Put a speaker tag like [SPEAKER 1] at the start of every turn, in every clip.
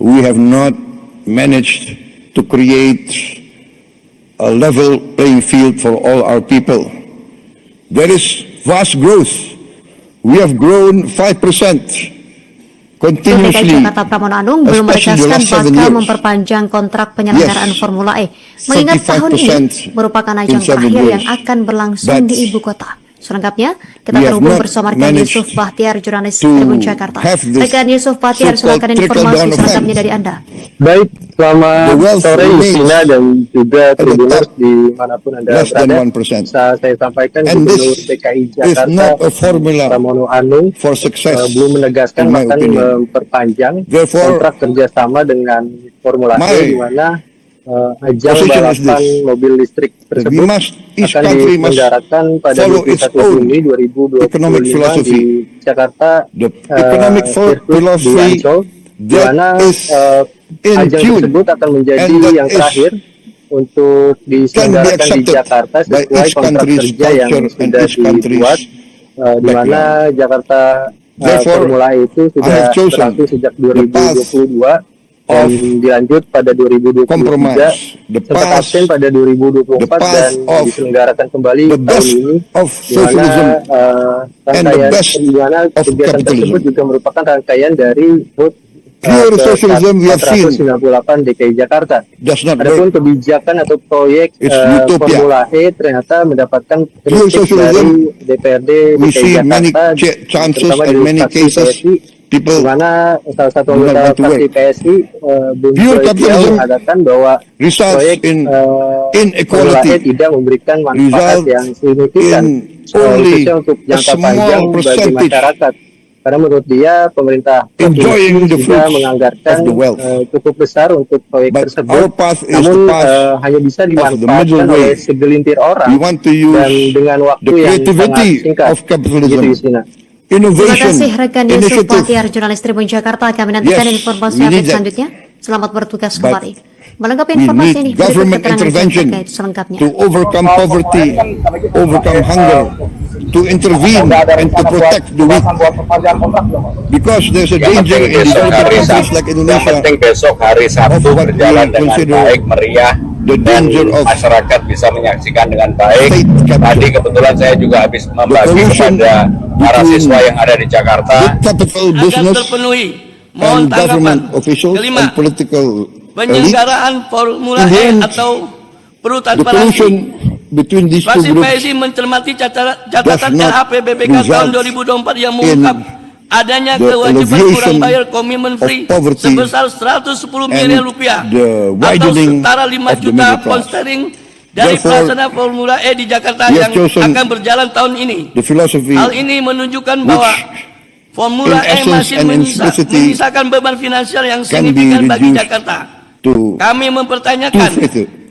[SPEAKER 1] we have not managed to create a level playing field for all our people. There is vast growth. We have grown 5% continuously,
[SPEAKER 2] Jakarta Pramono Anung belum menegaskan bakal memperpanjang kontrak penyelenggaraan Formula E, mengingat tahun ini merupakan ajang terakhir yang akan berlangsung di ibu kota. Selengkapnya, kita terhubung bersama rekan Yusuf Bahtiar, jurnalis Tribun Jakarta. Rekan Yusuf Bahtiar, silakan informasi selengkapnya dari Anda.
[SPEAKER 3] Baik, selamat sore Justina dan juga Tribuners dimanapun Anda berada. Bisa saya sampaikan Gubernur DKI Jakarta Pramono Anung belum menegaskan akan memperpanjang kontrak kerjasama dengan Formula E, di mana ajang balapan mobil listrik tersebut akan diselenggarakan pada 21 Juni 2025 di Jakarta Sirkuit di Ancol, di mana ajang tersebut akan menjadi yang terakhir untuk diselenggarakan di Jakarta sesuai kontrak kerja yang sudah dibuat, di mana Jakarta Formula E itu sudah berlangsung sejak 2022 dan dilanjut pada 2023, sempat absen pada 2024 dan diselenggarakan kembali tahun ini, di mana kegiatan tersebut juga merupakan rangkaian dari HUT 498 DKI Jakarta. Adapun kebijakan atau proyek Formula E ternyata mendapatkan kritik dari DPRD DKI Jakarta, terutama dari fraksi PSI, di mana salah satu anggota fraksi PSI Bung Joy mengatakan bahwa proyek Formula E tidak memberikan manfaat yang signifikan, khususnya untuk jangka panjang bagi masyarakat. Karena menurut dia pemerintah sudah menganggarkan cukup besar untuk proyek tersebut, namun hanya bisa dimanfaatkan oleh segelintir orang dan dengan waktu yang sangat singkat. Gitu, Justina.
[SPEAKER 2] Terima kasih rekan Yusuf Bahtiar, jurnalis Tribun Jakarta. Kami nantikan informasi update selanjutnya. Selamat bertugas kembali. Melengkapi informasi ini, berikut keterangan terkait selengkapnya.
[SPEAKER 1] To overcome poverty, overcome hunger, to intervene and to protect the weak. Because there's a danger in developing countries like Indonesia.
[SPEAKER 4] Yang penting besok hari Sabtu berjalan dengan baik, meriah, dan masyarakat bisa menyaksikan dengan baik. Tadi kebetulan saya juga habis membagi kepada para siswa yang ada di Jakarta
[SPEAKER 1] agar
[SPEAKER 5] terpenuhi. Mohon tanggapan. Kelima, penyelenggaraan Formula E atau perlu transparansi. Fraksi PSI mencermati catatan LHP BPK tahun 2024 yang mengungkap adanya kewajiban kurang bayar komitmen free sebesar 110 miliar rupiah atau setara 5 juta pound sterling dari pelaksana Formula E di Jakarta yang akan berjalan tahun ini. Hal ini menunjukkan bahwa Formula E masih menyisakan beban finansial yang signifikan bagi Jakarta. Kami mempertanyakan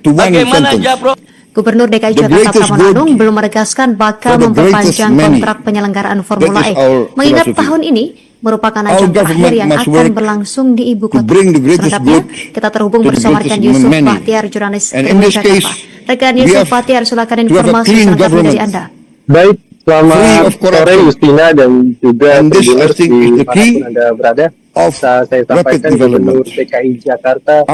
[SPEAKER 5] bagaimana Japro.
[SPEAKER 2] Gubernur DKI Jakarta Pramono Anung belum menegaskan bakal memperpanjang kontrak penyelenggaraan Formula E, mengingat tahun ini merupakan ajang terakhir yang akan berlangsung di ibu kota. Selengkapnya, kita terhubung bersama rekan Yusuf Bahtiar, jurnalis Tribun Jakarta. Rekan Yusuf Bahtiar, silakan informasi selengkapnya dari Anda.
[SPEAKER 3] Baik, selamat sore Justina dan juga Tribuners dimanapun Anda berada. Saya sampaikan Gubernur DKI Jakarta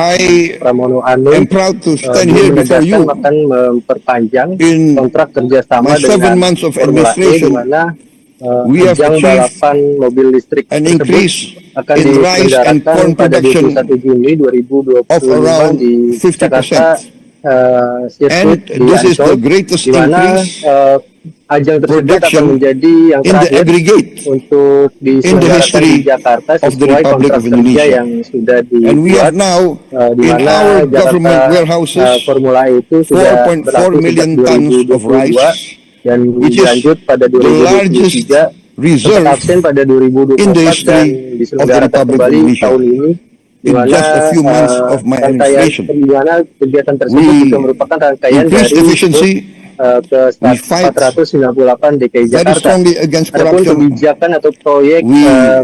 [SPEAKER 3] Pramono Anung menegaskan akan memperpanjang kontrak kerjasama dengan Formula E, di mana ajang balapan mobil listrik tersebut akan diselenggarakan pada 21 Juni 2025 di Jakarta Sirkuit di Ancol, di mana ajang tersebut akan menjadi yang terakhir untuk diselenggarakan di Jakarta sesuai kontrak kerja yang sudah dibuat, di mana Jakarta Formula E itu sudah berlangsung sejak 2022 dan dilanjut pada 2023, sempat absen pada 2024 dan diselenggarakan kembali tahun ini, di mana kegiatan tersebut juga merupakan rangkaian dari ke 498 DKI Jakarta. Adapun kebijakan atau proyek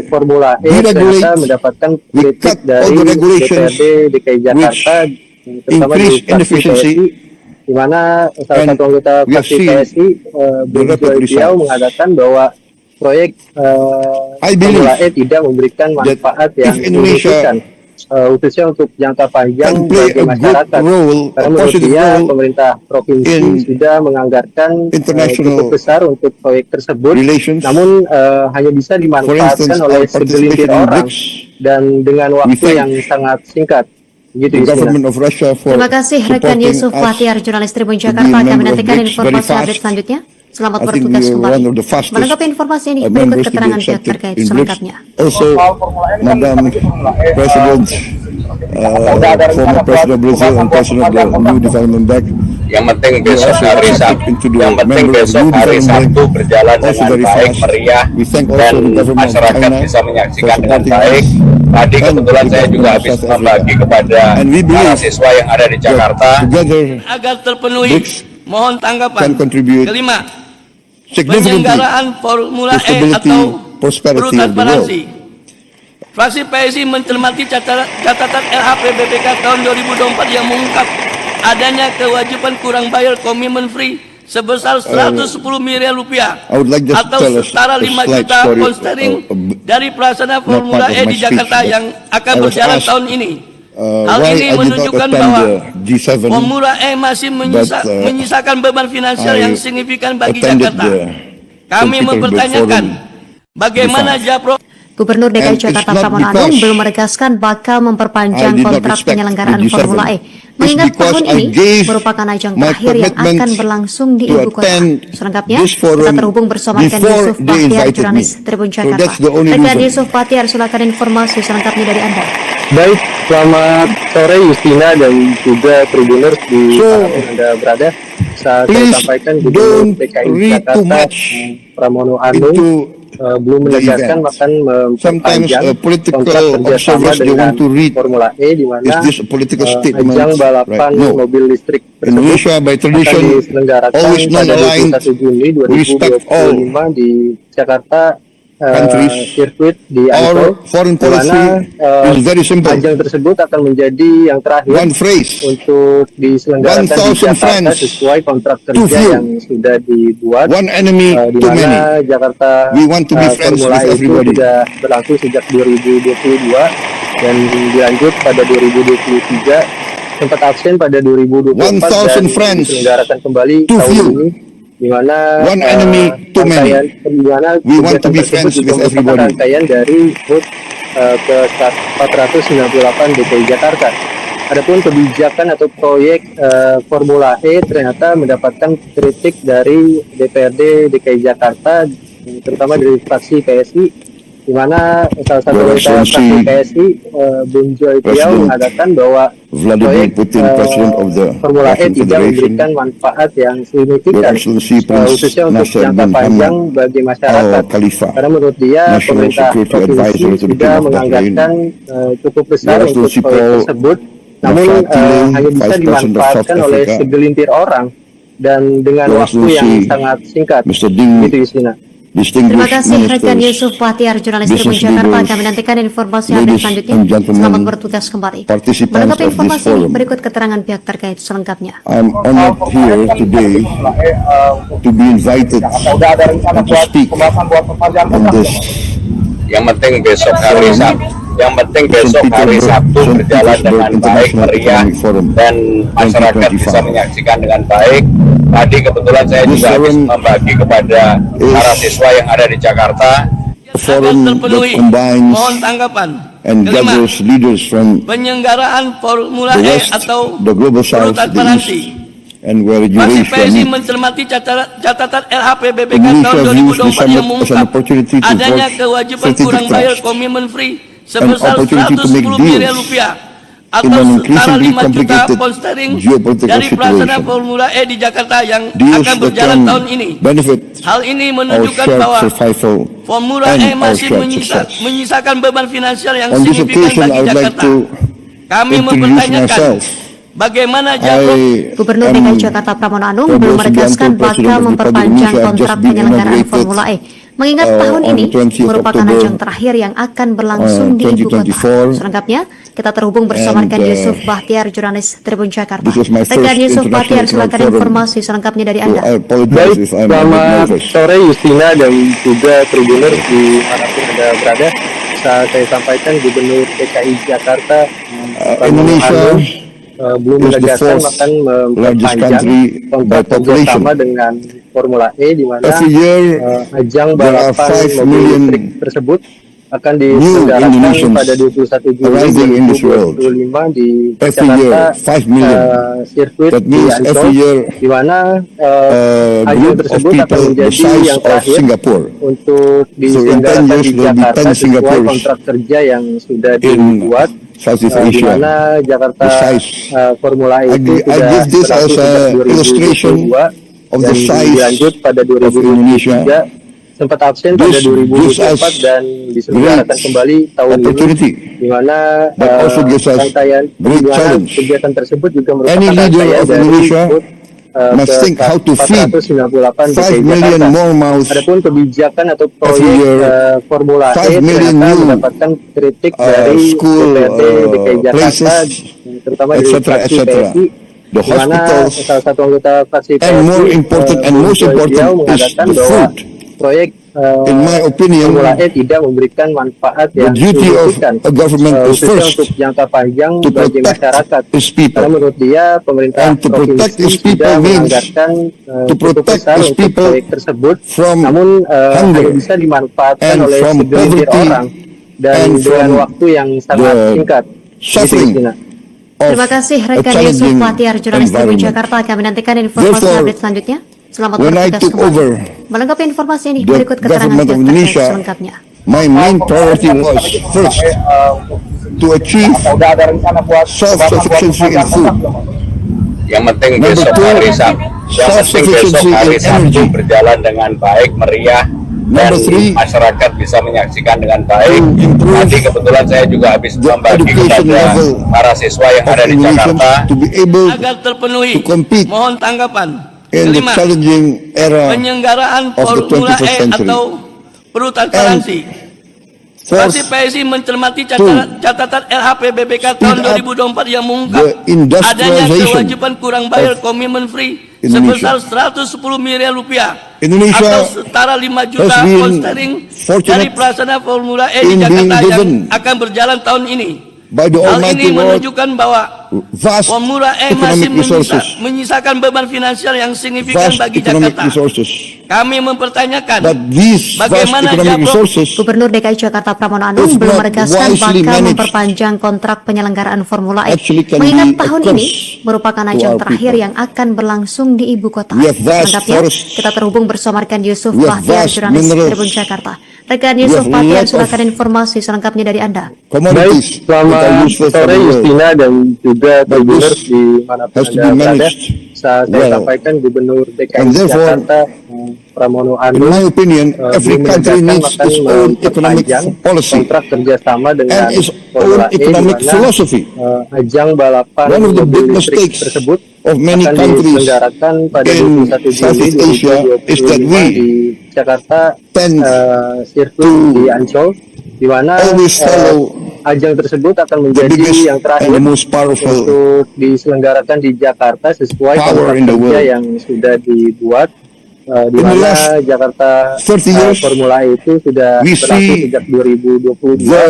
[SPEAKER 3] Formula E ternyata mendapatkan kritik dari DPRD DKI Jakarta, terutama dari fraksi PSI, di mana salah satu anggota fraksi PSI Bung Joy mengatakan bahwa proyek Formula E tidak memberikan manfaat yang signifikan, khususnya untuk jangka panjang bagi masyarakat. Karena menurut dia pemerintah provinsi sudah menganggarkan cukup besar untuk proyek tersebut, namun hanya bisa dimanfaatkan oleh segelintir orang dan dengan waktu yang sangat singkat.
[SPEAKER 2] Terima kasih rekan Yusuf Bahtiar, jurnalis Tribun Jakarta. Kami nantikan informasi update selanjutnya. Selamat bertugas kembali. Menanggapi informasi ini, berikut keterangan pihak terkait selengkapnya.
[SPEAKER 1] Also, Madam President, former President Brazil and President of the New Development Bank.
[SPEAKER 4] Yang penting besok hari Sabtu berjalan dengan baik, meriah, dan masyarakat bisa menyaksikan dengan baik. Tadi kebetulan saya juga habis membagi kepada para siswa yang ada di Jakarta.
[SPEAKER 5] Agar terpenuhi, mohon tanggapan. Kelima, penyelenggaraan Formula E atau transparansi. Fraksi PSI mencermati catatan LHP BPK tahun 2024 yang mengungkap adanya kewajiban kurang bayar komitmen free sebesar 110 miliar rupiah atau setara 5 juta pound sterling dari pelaksana Formula E di Jakarta yang akan berjalan tahun ini. Hal ini menunjukkan bahwa Formula E masih menyisakan beban finansial yang signifikan bagi Jakarta. Kami mempertanyakan bagaimana Japro
[SPEAKER 2] Gubernur DKI Jakarta Pramono Anung belum menegaskan bakal memperpanjang kontrak penyelenggaraan Formula E, mengingat tahun ini merupakan ajang terakhir yang akan berlangsung di Ibu Kota. Selengkapnya, kita terhubung bersama rekan Yusuf Bahtiar, jurnalis Tribun Jakarta. Rekan Yusuf Bahtiar, silakan informasi selengkapnya dari Anda.
[SPEAKER 3] Baik, selamat sore Justina dan juga Tribuners di Anda berada. Saya sampaikan Gubernur DKI Jakarta Pramono Anung belum menegaskan akan memperpanjang kontrak kerjasama dengan Formula E, di mana ajang balapan mobil listrik tersebut akan diselenggarakan pada 21 Juni 2025 di Jakarta sirkuit di Ancol, di mana ajang tersebut akan menjadi yang terakhir untuk diselenggarakan di Jakarta sesuai kontrak kerja yang sudah dibuat, di mana Jakarta Formula E itu sudah berlangsung sejak 2022 dan dilanjut pada 2023, sempat absen pada 2024 dan diselenggarakan kembali tahun ini, di mana rangkaian dari HUT ke 498 DKI Jakarta. Adapun kebijakan atau proyek Formula E ternyata mendapatkan kritik dari DPRD DKI Jakarta, terutama dari fraksi PSI, di mana salah satu anggota fraksi PSI, Bung Joy Priau, mengatakan bahwa proyek Formula E tidak memberikan manfaat yang signifikan, khususnya untuk jangka panjang bagi masyarakat. Karena menurut dia, pemerintah provinsi sudah menganggarkan cukup besar untuk proyek tersebut, namun hanya bisa dimanfaatkan oleh segelintir orang dan dengan waktu yang sangat singkat. Gitu, Yusina.
[SPEAKER 2] Terima kasih rekan Yusuf Bahtiar, jurnalis Tribun Jakarta. Kami nantikan informasi update selanjutnya. Selamat bertugas kembali. Menanggapi informasi ini, berikut keterangan pihak terkait selengkapnya.
[SPEAKER 1] I'm honored here today to be invited and to speak on this.
[SPEAKER 4] Yang penting besok hari Sabtu berjalan dengan baik, meriah, dan masyarakat bisa menyaksikan dengan baik. Tadi kebetulan saya juga habis membagi kepada para siswa yang ada di Jakarta.
[SPEAKER 1] Forum that combines and gathers leaders from
[SPEAKER 5] penyelenggaraan Formula
[SPEAKER 1] the
[SPEAKER 5] E
[SPEAKER 1] West,
[SPEAKER 5] atau
[SPEAKER 1] the global South, the East, and where
[SPEAKER 5] Fraksi
[SPEAKER 1] Eurasia
[SPEAKER 5] PSI
[SPEAKER 1] meet.
[SPEAKER 5] mencermati catatan LHP BPK
[SPEAKER 1] Indonesia
[SPEAKER 5] tahun
[SPEAKER 1] views
[SPEAKER 5] 2024
[SPEAKER 1] the summit
[SPEAKER 5] yang
[SPEAKER 1] as an
[SPEAKER 5] mengungkap
[SPEAKER 1] opportunity to
[SPEAKER 5] adanya
[SPEAKER 1] forge
[SPEAKER 5] kewajiban kurang
[SPEAKER 1] strategic
[SPEAKER 5] bayar
[SPEAKER 1] trust,
[SPEAKER 5] komitmen free
[SPEAKER 1] an
[SPEAKER 5] sebesar
[SPEAKER 1] opportunity to make
[SPEAKER 5] 110 miliar
[SPEAKER 1] deals
[SPEAKER 5] rupiah
[SPEAKER 1] in
[SPEAKER 5] atau
[SPEAKER 1] an
[SPEAKER 5] setara
[SPEAKER 1] increasingly
[SPEAKER 5] 5 juta
[SPEAKER 1] complicated
[SPEAKER 5] pound sterling
[SPEAKER 1] geopolitical
[SPEAKER 5] dari pelaksana
[SPEAKER 1] situation.
[SPEAKER 5] Formula E di Jakarta yang
[SPEAKER 1] Deals
[SPEAKER 5] akan
[SPEAKER 1] that
[SPEAKER 5] berjalan
[SPEAKER 1] can
[SPEAKER 5] tahun ini.
[SPEAKER 1] benefit
[SPEAKER 5] Hal ini
[SPEAKER 1] our
[SPEAKER 5] menunjukkan
[SPEAKER 1] shared
[SPEAKER 5] bahwa
[SPEAKER 1] survival
[SPEAKER 5] Formula
[SPEAKER 1] and
[SPEAKER 5] E
[SPEAKER 1] our
[SPEAKER 5] masih
[SPEAKER 1] shared success.
[SPEAKER 5] menyisakan beban finansial yang
[SPEAKER 1] On this
[SPEAKER 5] signifikan
[SPEAKER 1] occasion, I
[SPEAKER 5] bagi
[SPEAKER 1] would like
[SPEAKER 5] Jakarta.
[SPEAKER 1] to
[SPEAKER 5] Kami
[SPEAKER 1] introduce
[SPEAKER 5] mempertanyakan
[SPEAKER 1] myself.
[SPEAKER 5] bagaimana Japro
[SPEAKER 2] Gubernur DKI Jakarta Pramono Anung belum menegaskan bakal memperpanjang kontrak penyelenggaraan Formula E, mengingat tahun ini merupakan ajang terakhir yang akan berlangsung di Ibu Kota. Selengkapnya, kita terhubung bersama rekan Yusuf Bahtiar, jurnalis Tribun Jakarta. Rekan Yusuf Bahtiar, silakan informasi selengkapnya dari Anda.
[SPEAKER 3] Baik, selamat sore Justina dan juga Tribuners di manapun Anda berada. bisa saya sampaikan Gubernur DKI Jakarta
[SPEAKER 1] Indonesia
[SPEAKER 3] belum
[SPEAKER 1] is the
[SPEAKER 3] menegaskan
[SPEAKER 1] fourth
[SPEAKER 3] akan
[SPEAKER 1] largest
[SPEAKER 3] memperpanjang
[SPEAKER 1] country by
[SPEAKER 3] kontrak kerjasama
[SPEAKER 1] population.
[SPEAKER 3] dengan Formula E di mana
[SPEAKER 1] Every year
[SPEAKER 3] ajang
[SPEAKER 1] there are
[SPEAKER 3] balapan
[SPEAKER 1] 5
[SPEAKER 3] mobil
[SPEAKER 1] million
[SPEAKER 3] listrik tersebut akan
[SPEAKER 1] new
[SPEAKER 3] diselenggarakan
[SPEAKER 1] Indonesians
[SPEAKER 3] pada 21 Juli
[SPEAKER 1] arriving in this world.
[SPEAKER 3] 2025 di
[SPEAKER 1] Every year,
[SPEAKER 3] Jakarta
[SPEAKER 1] 5 million.
[SPEAKER 3] sirkuit
[SPEAKER 1] That
[SPEAKER 3] di
[SPEAKER 1] means
[SPEAKER 3] Ancol,
[SPEAKER 1] every year
[SPEAKER 3] di mana
[SPEAKER 1] a
[SPEAKER 3] ajang
[SPEAKER 1] group of
[SPEAKER 3] tersebut akan
[SPEAKER 1] people the
[SPEAKER 3] menjadi
[SPEAKER 1] size
[SPEAKER 3] yang
[SPEAKER 1] of
[SPEAKER 3] terakhir
[SPEAKER 1] Singapore.
[SPEAKER 3] untuk
[SPEAKER 1] So in 10
[SPEAKER 3] diselenggarakan
[SPEAKER 1] years
[SPEAKER 3] di
[SPEAKER 1] there will be
[SPEAKER 3] Jakarta
[SPEAKER 1] 10
[SPEAKER 3] sesuai
[SPEAKER 1] Singapores
[SPEAKER 3] kontrak kerja yang sudah
[SPEAKER 1] in
[SPEAKER 3] dibuat
[SPEAKER 1] Southeast
[SPEAKER 3] di
[SPEAKER 1] Asia.
[SPEAKER 3] mana Jakarta
[SPEAKER 1] The size.
[SPEAKER 3] Formula E itu
[SPEAKER 1] I
[SPEAKER 3] sudah
[SPEAKER 1] give this as
[SPEAKER 3] berlaku
[SPEAKER 1] a
[SPEAKER 3] sejak
[SPEAKER 1] illustration
[SPEAKER 3] 2022
[SPEAKER 1] of
[SPEAKER 3] dan
[SPEAKER 1] the size
[SPEAKER 3] dilanjut pada
[SPEAKER 1] of Indonesia.
[SPEAKER 3] 2023 sempat absen pada
[SPEAKER 1] This gives
[SPEAKER 3] 2024
[SPEAKER 1] us
[SPEAKER 3] dan diselenggarakan
[SPEAKER 1] great
[SPEAKER 3] kembali tahun ini
[SPEAKER 1] opportunity,
[SPEAKER 3] di mana
[SPEAKER 1] but also gives us
[SPEAKER 3] rangkaian
[SPEAKER 1] great
[SPEAKER 3] di mana
[SPEAKER 1] challenge.
[SPEAKER 3] kegiatan tersebut juga
[SPEAKER 1] Any
[SPEAKER 3] merupakan
[SPEAKER 1] leader
[SPEAKER 3] rangkaian
[SPEAKER 1] of
[SPEAKER 3] dari
[SPEAKER 1] Indonesia
[SPEAKER 3] HUT
[SPEAKER 1] must think how to feed
[SPEAKER 3] 498
[SPEAKER 1] 5
[SPEAKER 3] DKI
[SPEAKER 1] million
[SPEAKER 3] Jakarta.
[SPEAKER 1] more mouths
[SPEAKER 3] Adapun kebijakan atau
[SPEAKER 1] every
[SPEAKER 3] proyek
[SPEAKER 1] year,
[SPEAKER 3] Formula
[SPEAKER 1] 5
[SPEAKER 3] E
[SPEAKER 1] million
[SPEAKER 3] ternyata
[SPEAKER 1] new
[SPEAKER 3] mendapatkan kritik dari
[SPEAKER 1] school
[SPEAKER 3] DPRD DKI Jakarta,
[SPEAKER 1] places,
[SPEAKER 3] terutama dari
[SPEAKER 1] etc.,
[SPEAKER 3] fraksi
[SPEAKER 1] etc.
[SPEAKER 3] PSI,
[SPEAKER 1] The
[SPEAKER 3] di mana
[SPEAKER 1] hospitals,
[SPEAKER 3] salah satu anggota fraksi PSI
[SPEAKER 1] and more important and most
[SPEAKER 3] beliau
[SPEAKER 1] important is
[SPEAKER 3] mengatakan
[SPEAKER 1] the
[SPEAKER 3] bahwa
[SPEAKER 1] food.
[SPEAKER 3] proyek
[SPEAKER 1] In my opinion,
[SPEAKER 3] Formula E tidak memberikan manfaat
[SPEAKER 1] the
[SPEAKER 3] yang
[SPEAKER 1] duty of
[SPEAKER 3] signifikan
[SPEAKER 1] a government is
[SPEAKER 3] khususnya
[SPEAKER 1] first
[SPEAKER 3] untuk jangka panjang
[SPEAKER 1] to
[SPEAKER 3] bagi
[SPEAKER 1] protect
[SPEAKER 3] masyarakat.
[SPEAKER 1] its
[SPEAKER 3] Karena
[SPEAKER 1] people.
[SPEAKER 3] menurut dia pemerintah
[SPEAKER 1] And to protect
[SPEAKER 3] provinsi
[SPEAKER 1] its people
[SPEAKER 3] sudah
[SPEAKER 1] means
[SPEAKER 3] menganggarkan
[SPEAKER 1] to
[SPEAKER 3] cukup
[SPEAKER 1] protect
[SPEAKER 3] besar
[SPEAKER 1] its
[SPEAKER 3] untuk
[SPEAKER 1] people
[SPEAKER 3] proyek tersebut,
[SPEAKER 1] from
[SPEAKER 3] namun
[SPEAKER 1] hunger
[SPEAKER 3] hanya bisa dimanfaatkan
[SPEAKER 1] and
[SPEAKER 3] oleh
[SPEAKER 1] from
[SPEAKER 3] segelintir
[SPEAKER 1] poverty
[SPEAKER 3] orang dan
[SPEAKER 1] and
[SPEAKER 3] dengan
[SPEAKER 1] from
[SPEAKER 3] waktu yang sangat
[SPEAKER 1] the
[SPEAKER 3] singkat.
[SPEAKER 1] suffering
[SPEAKER 3] Gitu, Justina.
[SPEAKER 1] of
[SPEAKER 2] Terima kasih
[SPEAKER 1] a
[SPEAKER 2] rekan Yusuf
[SPEAKER 1] challenging
[SPEAKER 2] Bahtiar, jurnalis Tribun
[SPEAKER 1] environment.
[SPEAKER 2] Jakarta. Kami nantikan informasi
[SPEAKER 1] Therefore,
[SPEAKER 2] update selanjutnya. Selamat
[SPEAKER 1] when I
[SPEAKER 2] bertugas
[SPEAKER 1] took
[SPEAKER 2] kembali.
[SPEAKER 1] over
[SPEAKER 2] Melengkapi informasi ini,
[SPEAKER 1] the
[SPEAKER 2] berikut keterangan
[SPEAKER 1] government of
[SPEAKER 2] terkait
[SPEAKER 1] Indonesia,
[SPEAKER 2] selengkapnya.
[SPEAKER 1] my main priority was first to achieve self-sufficiency in food.
[SPEAKER 4] Yang penting
[SPEAKER 1] Number
[SPEAKER 4] besok
[SPEAKER 1] two,
[SPEAKER 4] hari Sabtu,
[SPEAKER 1] self-sufficiency in energy.
[SPEAKER 4] berjalan dengan baik, meriah, dan
[SPEAKER 1] Number three,
[SPEAKER 4] masyarakat bisa menyaksikan dengan baik.
[SPEAKER 1] to improve
[SPEAKER 4] Tadi kebetulan saya juga habis
[SPEAKER 1] the
[SPEAKER 4] membagi
[SPEAKER 1] education
[SPEAKER 4] kepada
[SPEAKER 1] level
[SPEAKER 4] para siswa yang
[SPEAKER 1] of
[SPEAKER 4] ada di
[SPEAKER 1] Indonesians
[SPEAKER 4] Jakarta.
[SPEAKER 1] to be able
[SPEAKER 5] Agar terpenuhi,
[SPEAKER 1] to compete
[SPEAKER 5] mohon tanggapan.
[SPEAKER 1] in the
[SPEAKER 5] Kelima,
[SPEAKER 1] challenging era
[SPEAKER 5] penyelenggaraan
[SPEAKER 1] of the
[SPEAKER 5] Formula
[SPEAKER 1] 21st
[SPEAKER 5] E
[SPEAKER 1] century.
[SPEAKER 5] atau perlu transparansi. Fraksi
[SPEAKER 1] Fourth,
[SPEAKER 5] PSI mencermati
[SPEAKER 1] to
[SPEAKER 5] catatan LHP BPK tahun
[SPEAKER 1] speed up
[SPEAKER 5] 2024 yang
[SPEAKER 1] the
[SPEAKER 5] mengungkap adanya
[SPEAKER 1] industrialization
[SPEAKER 5] kewajiban kurang bayar
[SPEAKER 1] of
[SPEAKER 5] komitmen free
[SPEAKER 1] Indonesia.
[SPEAKER 5] sebesar 110 miliar rupiah
[SPEAKER 1] Indonesia
[SPEAKER 5] atau setara 5 juta
[SPEAKER 1] has been
[SPEAKER 5] pound sterling
[SPEAKER 1] fortunate
[SPEAKER 5] dari pelaksana Formula E di
[SPEAKER 1] in being
[SPEAKER 5] Jakarta yang
[SPEAKER 1] given
[SPEAKER 5] akan berjalan tahun ini.
[SPEAKER 1] by the
[SPEAKER 5] Hal
[SPEAKER 1] Almighty
[SPEAKER 5] ini
[SPEAKER 1] Lord
[SPEAKER 5] menunjukkan bahwa
[SPEAKER 1] vast
[SPEAKER 5] Formula E masih
[SPEAKER 1] economic resources,
[SPEAKER 5] menyisakan beban finansial yang signifikan
[SPEAKER 1] vast
[SPEAKER 5] bagi
[SPEAKER 1] economic
[SPEAKER 5] Jakarta.
[SPEAKER 1] resources.
[SPEAKER 5] Kami mempertanyakan
[SPEAKER 1] But these vast
[SPEAKER 5] bagaimana
[SPEAKER 1] economic
[SPEAKER 5] Japro
[SPEAKER 1] resources
[SPEAKER 2] Gubernur DKI Jakarta Pramono Anung
[SPEAKER 1] If
[SPEAKER 2] belum
[SPEAKER 1] not
[SPEAKER 2] menegaskan
[SPEAKER 1] wisely
[SPEAKER 2] bakal
[SPEAKER 1] managed,
[SPEAKER 2] memperpanjang kontrak penyelenggaraan Formula E.
[SPEAKER 1] actually can
[SPEAKER 2] Mengingat
[SPEAKER 1] be a
[SPEAKER 2] tahun
[SPEAKER 1] curse
[SPEAKER 2] ini merupakan
[SPEAKER 1] to
[SPEAKER 2] ajang
[SPEAKER 1] our
[SPEAKER 2] terakhir
[SPEAKER 1] people.
[SPEAKER 2] yang akan berlangsung di ibu kota.
[SPEAKER 1] We have vast
[SPEAKER 2] Selengkapnya,
[SPEAKER 1] forests.
[SPEAKER 2] kita terhubung bersama rekan Yusuf
[SPEAKER 1] We have
[SPEAKER 2] Bahtiar,
[SPEAKER 1] vast
[SPEAKER 2] jurnalis
[SPEAKER 1] minerals.
[SPEAKER 2] Tribun Jakarta. Rekan
[SPEAKER 1] We
[SPEAKER 2] Yusuf
[SPEAKER 1] have
[SPEAKER 2] Bahtiar,
[SPEAKER 1] lot of
[SPEAKER 2] silakan informasi selengkapnya dari Anda.
[SPEAKER 3] Baik,
[SPEAKER 1] Commodities that are
[SPEAKER 3] selamat
[SPEAKER 1] useful for
[SPEAKER 3] sore
[SPEAKER 1] the world.
[SPEAKER 3] Justina dan juga
[SPEAKER 1] But
[SPEAKER 3] Tribuners
[SPEAKER 1] this
[SPEAKER 3] di manapun
[SPEAKER 1] has to be
[SPEAKER 3] Anda berada.
[SPEAKER 1] managed
[SPEAKER 3] Saya
[SPEAKER 1] well.
[SPEAKER 3] sampaikan Gubernur DKI
[SPEAKER 1] And therefore,
[SPEAKER 3] Jakarta Pramono
[SPEAKER 1] In
[SPEAKER 3] Anung
[SPEAKER 1] my opinion, every
[SPEAKER 3] belum
[SPEAKER 1] country
[SPEAKER 3] menegaskan
[SPEAKER 1] needs
[SPEAKER 3] akan
[SPEAKER 1] its own economic
[SPEAKER 3] memperpanjang
[SPEAKER 1] policy
[SPEAKER 3] kontrak kerjasama dengan
[SPEAKER 1] and its
[SPEAKER 3] Formula
[SPEAKER 1] own
[SPEAKER 3] E,
[SPEAKER 1] economic
[SPEAKER 3] di mana,
[SPEAKER 1] philosophy.
[SPEAKER 3] ajang balapan
[SPEAKER 1] One of the
[SPEAKER 3] mobil
[SPEAKER 1] big
[SPEAKER 3] listrik
[SPEAKER 1] mistakes
[SPEAKER 3] tersebut
[SPEAKER 1] of many
[SPEAKER 3] akan
[SPEAKER 1] countries
[SPEAKER 3] diselenggarakan pada
[SPEAKER 1] in
[SPEAKER 3] 21 Juli
[SPEAKER 1] Southeast Asia is that
[SPEAKER 3] 2025
[SPEAKER 1] we
[SPEAKER 3] di Jakarta
[SPEAKER 1] tend
[SPEAKER 3] sirkuit
[SPEAKER 1] to
[SPEAKER 3] di Ancol, di mana
[SPEAKER 1] always follow
[SPEAKER 3] ajang tersebut akan
[SPEAKER 1] the
[SPEAKER 3] menjadi
[SPEAKER 1] biggest
[SPEAKER 3] yang terakhir
[SPEAKER 1] and the most powerful
[SPEAKER 3] untuk diselenggarakan di Jakarta sesuai
[SPEAKER 1] power
[SPEAKER 3] kontrak
[SPEAKER 1] in the
[SPEAKER 3] kerja
[SPEAKER 1] world.
[SPEAKER 3] yang sudah dibuat, di
[SPEAKER 1] In the
[SPEAKER 3] mana
[SPEAKER 1] last
[SPEAKER 3] Jakarta
[SPEAKER 1] 30 years,
[SPEAKER 3] Formula E itu sudah
[SPEAKER 1] we
[SPEAKER 3] berlaku
[SPEAKER 1] see
[SPEAKER 3] sejak 2022
[SPEAKER 1] the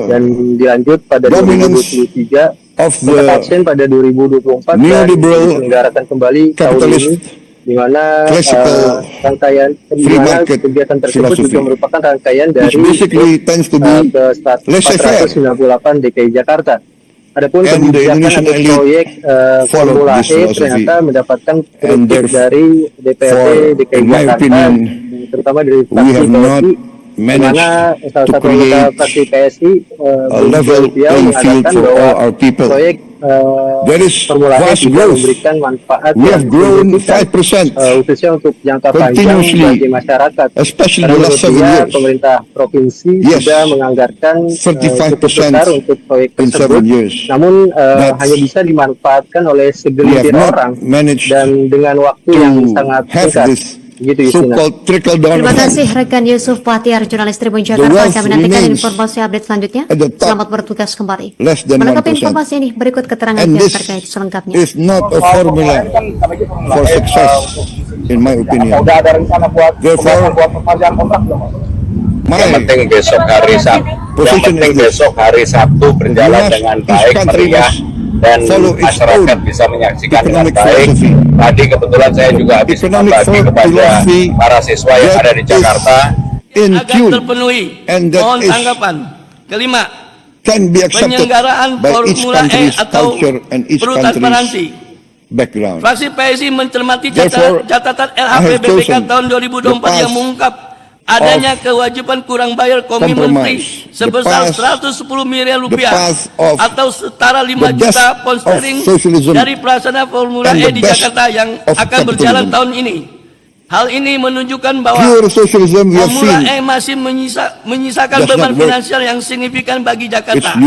[SPEAKER 3] dan dilanjut pada
[SPEAKER 1] dominance
[SPEAKER 3] 2023,
[SPEAKER 1] of
[SPEAKER 3] sempat
[SPEAKER 1] the
[SPEAKER 3] absen pada 2024 dan
[SPEAKER 1] neoliberal
[SPEAKER 3] diselenggarakan kembali tahun
[SPEAKER 1] capitalist
[SPEAKER 3] ini, di mana
[SPEAKER 1] classical
[SPEAKER 3] rangkaian di
[SPEAKER 1] free
[SPEAKER 3] mana
[SPEAKER 1] market
[SPEAKER 3] kegiatan tersebut
[SPEAKER 1] philosophy,
[SPEAKER 3] juga merupakan rangkaian
[SPEAKER 1] which
[SPEAKER 3] dari
[SPEAKER 1] basically tends to be
[SPEAKER 3] ke
[SPEAKER 1] laissez-faire.
[SPEAKER 3] 498 DKI Jakarta. Adapun
[SPEAKER 1] And the
[SPEAKER 3] kebijakan
[SPEAKER 1] Indonesian
[SPEAKER 3] atau
[SPEAKER 1] elite
[SPEAKER 3] proyek
[SPEAKER 1] followed
[SPEAKER 3] Formula
[SPEAKER 1] this
[SPEAKER 3] E
[SPEAKER 1] philosophy.
[SPEAKER 3] ternyata mendapatkan
[SPEAKER 1] And
[SPEAKER 3] kritik
[SPEAKER 1] therefore,
[SPEAKER 3] dari DPRD DKI
[SPEAKER 1] in my
[SPEAKER 3] Jakarta,
[SPEAKER 1] opinion,
[SPEAKER 3] terutama dari
[SPEAKER 1] we
[SPEAKER 3] fraksi
[SPEAKER 1] have not
[SPEAKER 3] PSI, di mana
[SPEAKER 1] managed
[SPEAKER 3] salah
[SPEAKER 1] to
[SPEAKER 3] satu anggota
[SPEAKER 1] create
[SPEAKER 3] fraksi PSI
[SPEAKER 1] a level
[SPEAKER 3] beliau
[SPEAKER 1] playing field
[SPEAKER 3] mengatakan
[SPEAKER 1] for
[SPEAKER 3] bahwa
[SPEAKER 1] all our people.
[SPEAKER 3] proyek
[SPEAKER 1] There is
[SPEAKER 3] Formula E
[SPEAKER 1] vast
[SPEAKER 3] tidak
[SPEAKER 1] growth.
[SPEAKER 3] memberikan manfaat
[SPEAKER 1] We
[SPEAKER 3] yang
[SPEAKER 1] have grown
[SPEAKER 3] signifikan,
[SPEAKER 1] 5%,
[SPEAKER 3] khususnya untuk jangka panjang
[SPEAKER 1] continuously,
[SPEAKER 3] bagi masyarakat.
[SPEAKER 1] especially
[SPEAKER 3] Karena
[SPEAKER 1] the
[SPEAKER 3] menurut
[SPEAKER 1] last 7
[SPEAKER 3] dia,
[SPEAKER 1] years.
[SPEAKER 3] pemerintah provinsi
[SPEAKER 1] Yes,
[SPEAKER 3] sudah menganggarkan
[SPEAKER 1] 35%
[SPEAKER 3] cukup besar untuk proyek
[SPEAKER 1] in
[SPEAKER 3] tersebut,
[SPEAKER 1] 7 years.
[SPEAKER 3] namun
[SPEAKER 1] But
[SPEAKER 3] hanya bisa dimanfaatkan oleh
[SPEAKER 1] We have
[SPEAKER 3] segelintir
[SPEAKER 1] not
[SPEAKER 3] orang
[SPEAKER 1] managed
[SPEAKER 3] dan dengan waktu
[SPEAKER 1] to
[SPEAKER 3] yang sangat
[SPEAKER 1] have
[SPEAKER 3] singkat.
[SPEAKER 1] this
[SPEAKER 3] Begitu, Justina.
[SPEAKER 1] so-called trickle-down
[SPEAKER 2] Terima
[SPEAKER 1] effect.
[SPEAKER 2] kasih rekan Yusuf Bahtiar, jurnalis Tribun Jakarta.
[SPEAKER 1] wealth
[SPEAKER 2] Kami nantikan
[SPEAKER 1] remains
[SPEAKER 2] informasi update selanjutnya.
[SPEAKER 1] at the top,
[SPEAKER 2] Selamat bertugas kembali.
[SPEAKER 1] less than
[SPEAKER 2] Melengkapi
[SPEAKER 1] 1%.
[SPEAKER 2] informasi ini, berikut keterangan
[SPEAKER 1] And
[SPEAKER 2] yang
[SPEAKER 1] this
[SPEAKER 2] terkait selengkapnya.
[SPEAKER 1] is not a formula for success, in my opinion.
[SPEAKER 4] Udah ada rencana buat
[SPEAKER 1] Therefore,
[SPEAKER 4] perpanjangan kontrak belum? Yang penting besok hari Sabtu berjalan dengan baik, meriah, dan masyarakat bisa menyaksikan dengan baik. Tadi kebetulan saya juga habis membagi kepada para siswa yang ada di Jakarta.
[SPEAKER 5] Agar terpenuhi. Mohon tanggapan. Kelima, penyelenggaraan Formula E atau perlu transparansi. Fraksi PSI mencermati catatan LHP BPK tahun 2024 yang mengungkap adanya kewajiban kurang bayar Komi Menteri sebesar 110 miliar rupiah atau setara 5 juta pound sterling dari pelaksana Formula E di Jakarta yang akan berjalan tahun ini. Hal ini menunjukkan bahwa Formula E masih menyisakan beban finansial yang signifikan bagi Jakarta.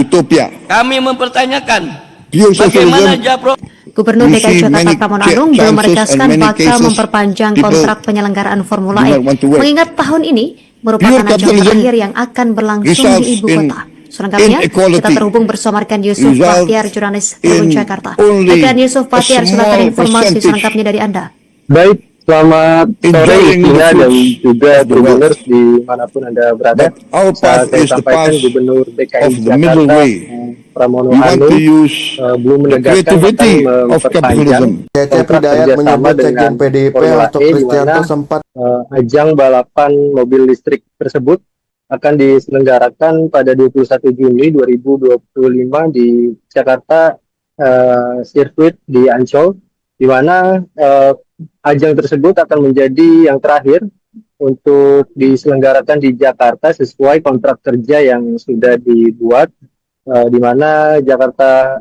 [SPEAKER 5] Kami mempertanyakan bagaimana Japro
[SPEAKER 2] Gubernur DKI Jakarta Pramono Anung belum menegaskan bakal memperpanjang kontrak penyelenggaraan Formula E, mengingat tahun ini merupakan ajang terakhir yang akan berlangsung di ibu kota. Selengkapnya, kita terhubung bersama rekan Yusuf Bahtiar, jurnalis Tribun Jakarta. Rekan Yusuf Bahtiar, silakan informasi selengkapnya dari Anda.
[SPEAKER 3] Baik, selamat sore Justina dan juga Tribuners dimanapun Anda berada. Saya sampaikan Gubernur DKI Jakarta Pramono Anung belum menegaskan akan memperpanjang kontrak kerjasama dengan Formula E, di mana ajang balapan mobil listrik tersebut akan diselenggarakan pada 21 Juni 2025 di Jakarta Sirkuit di Ancol, di mana ajang tersebut akan menjadi yang terakhir untuk diselenggarakan di Jakarta sesuai kontrak kerja yang sudah dibuat, di mana Jakarta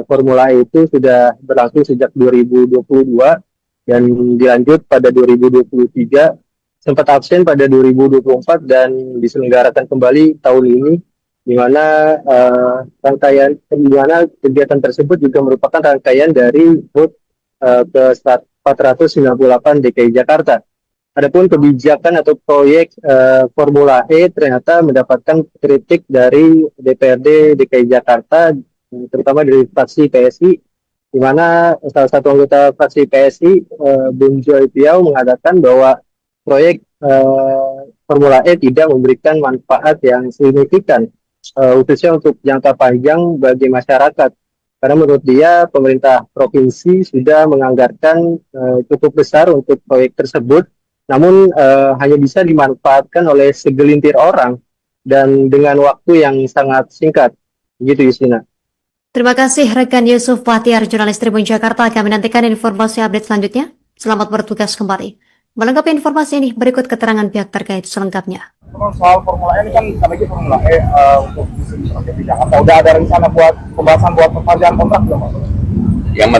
[SPEAKER 3] Formula E itu sudah berlangsung sejak 2022 dan dilanjut pada 2023, sempat absen pada 2024 dan diselenggarakan kembali tahun ini, di mana kegiatan tersebut juga merupakan rangkaian dari HUT ke 498 DKI Jakarta. Adapun kebijakan atau proyek Formula E ternyata mendapatkan kritik dari DPRD DKI Jakarta, terutama dari fraksi PSI, di mana salah satu anggota fraksi PSI, Bung Joy Piau, mengatakan bahwa proyek Formula E tidak memberikan manfaat yang signifikan, khususnya untuk jangka panjang bagi masyarakat. Karena menurut dia, pemerintah provinsi sudah menganggarkan cukup besar untuk proyek tersebut, namun hanya bisa dimanfaatkan oleh segelintir orang dan dengan waktu yang sangat singkat. Begitu, Justina.
[SPEAKER 2] Terima kasih rekan Yusuf Bahtiar, jurnalis Tribun Jakarta. Kami nantikan informasi update selanjutnya. Selamat bertugas kembali. Melengkapi informasi ini, berikut keterangan pihak terkait selengkapnya.
[SPEAKER 6] Soal Formula E ini kan lagi Formula E untuk di Jakarta. Udah ada rencana buat pembahasan buat perpanjangan kontrak belum?
[SPEAKER 4] Yang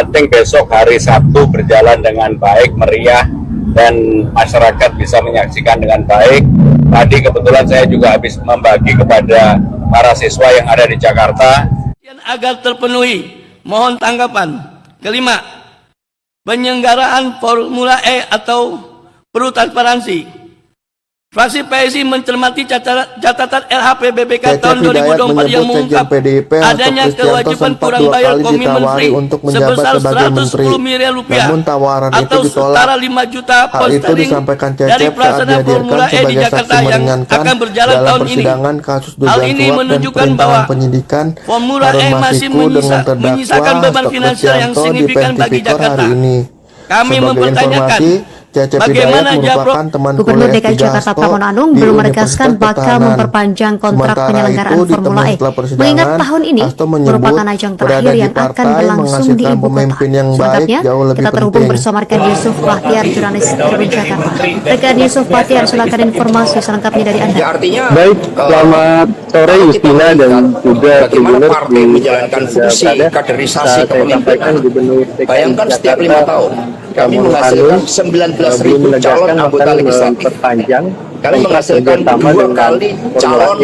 [SPEAKER 4] penting besok hari Sabtu berjalan dengan baik, meriah, dan masyarakat bisa menyaksikan dengan baik. Tadi kebetulan saya juga habis membagi kepada para siswa yang ada di Jakarta.
[SPEAKER 5] Agar terpenuhi, mohon tanggapan. Kelima, penyelenggaraan Formula E atau perlu transparansi. Fraksi PSI mencermati catatan LHP BPK tahun 2024 yang mengungkap adanya kewajiban kurang bayar Komi Menteri sebesar 110 miliar rupiah atau setara 5 juta pound sterling dari pelaksana Formula E di Jakarta yang akan berjalan tahun ini. Hal ini menunjukkan bahwa Formula E masih menyisakan beban finansial yang signifikan bagi Jakarta. Kami mempertanyakan bagaimana
[SPEAKER 2] Gubernur DKI Jakarta Pramono Anung belum menegaskan bakal memperpanjang kontrak penyelenggaraan Formula E, mengingat tahun ini merupakan ajang terakhir yang akan berlangsung di ibu kota. Selengkapnya, kita terhubung bersama rekan Yusuf Bahtiar, jurnalis Tribun Jakarta. Rekan Yusuf Bahtiar, silakan informasi selengkapnya dari Anda.
[SPEAKER 3] Baik, selamat sore Justina dan juga Tribuners
[SPEAKER 7] menjalankan fungsi kaderisasi kepemimpinan. Bayangkan setiap 5 tahun kami menghasilkan 19.000 calon anggota legislatif. Kami menghasilkan 2 kali calon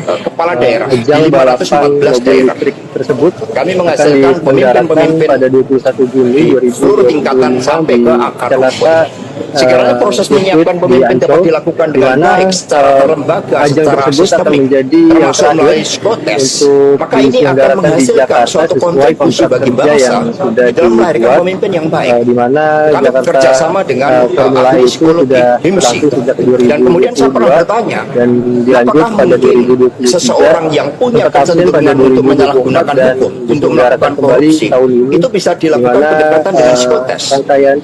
[SPEAKER 7] kepala daerah di 514 daerah tersebut. Kami menghasilkan pemimpin-pemimpin
[SPEAKER 3] pada 21 Juli
[SPEAKER 7] di seluruh tingkatan sampai ke akar rumput. sekiranya proses menyiapkan pemimpin dapat dilakukan dengan baik secara lembaga, secara sistemik, termasuk melalui psikotes, maka ini akan menghasilkan suatu kontribusi bagi bangsa di dalam melahirkan pemimpin yang baik. Kami bekerja sama dengan ahli psikologi HIMSI, dan kemudian saya pernah bertanya, apakah mungkin seseorang yang punya kecenderungan untuk menyalahgunakan hukum untuk melakukan korupsi itu bisa dilakukan pendekatan dengan psikotes?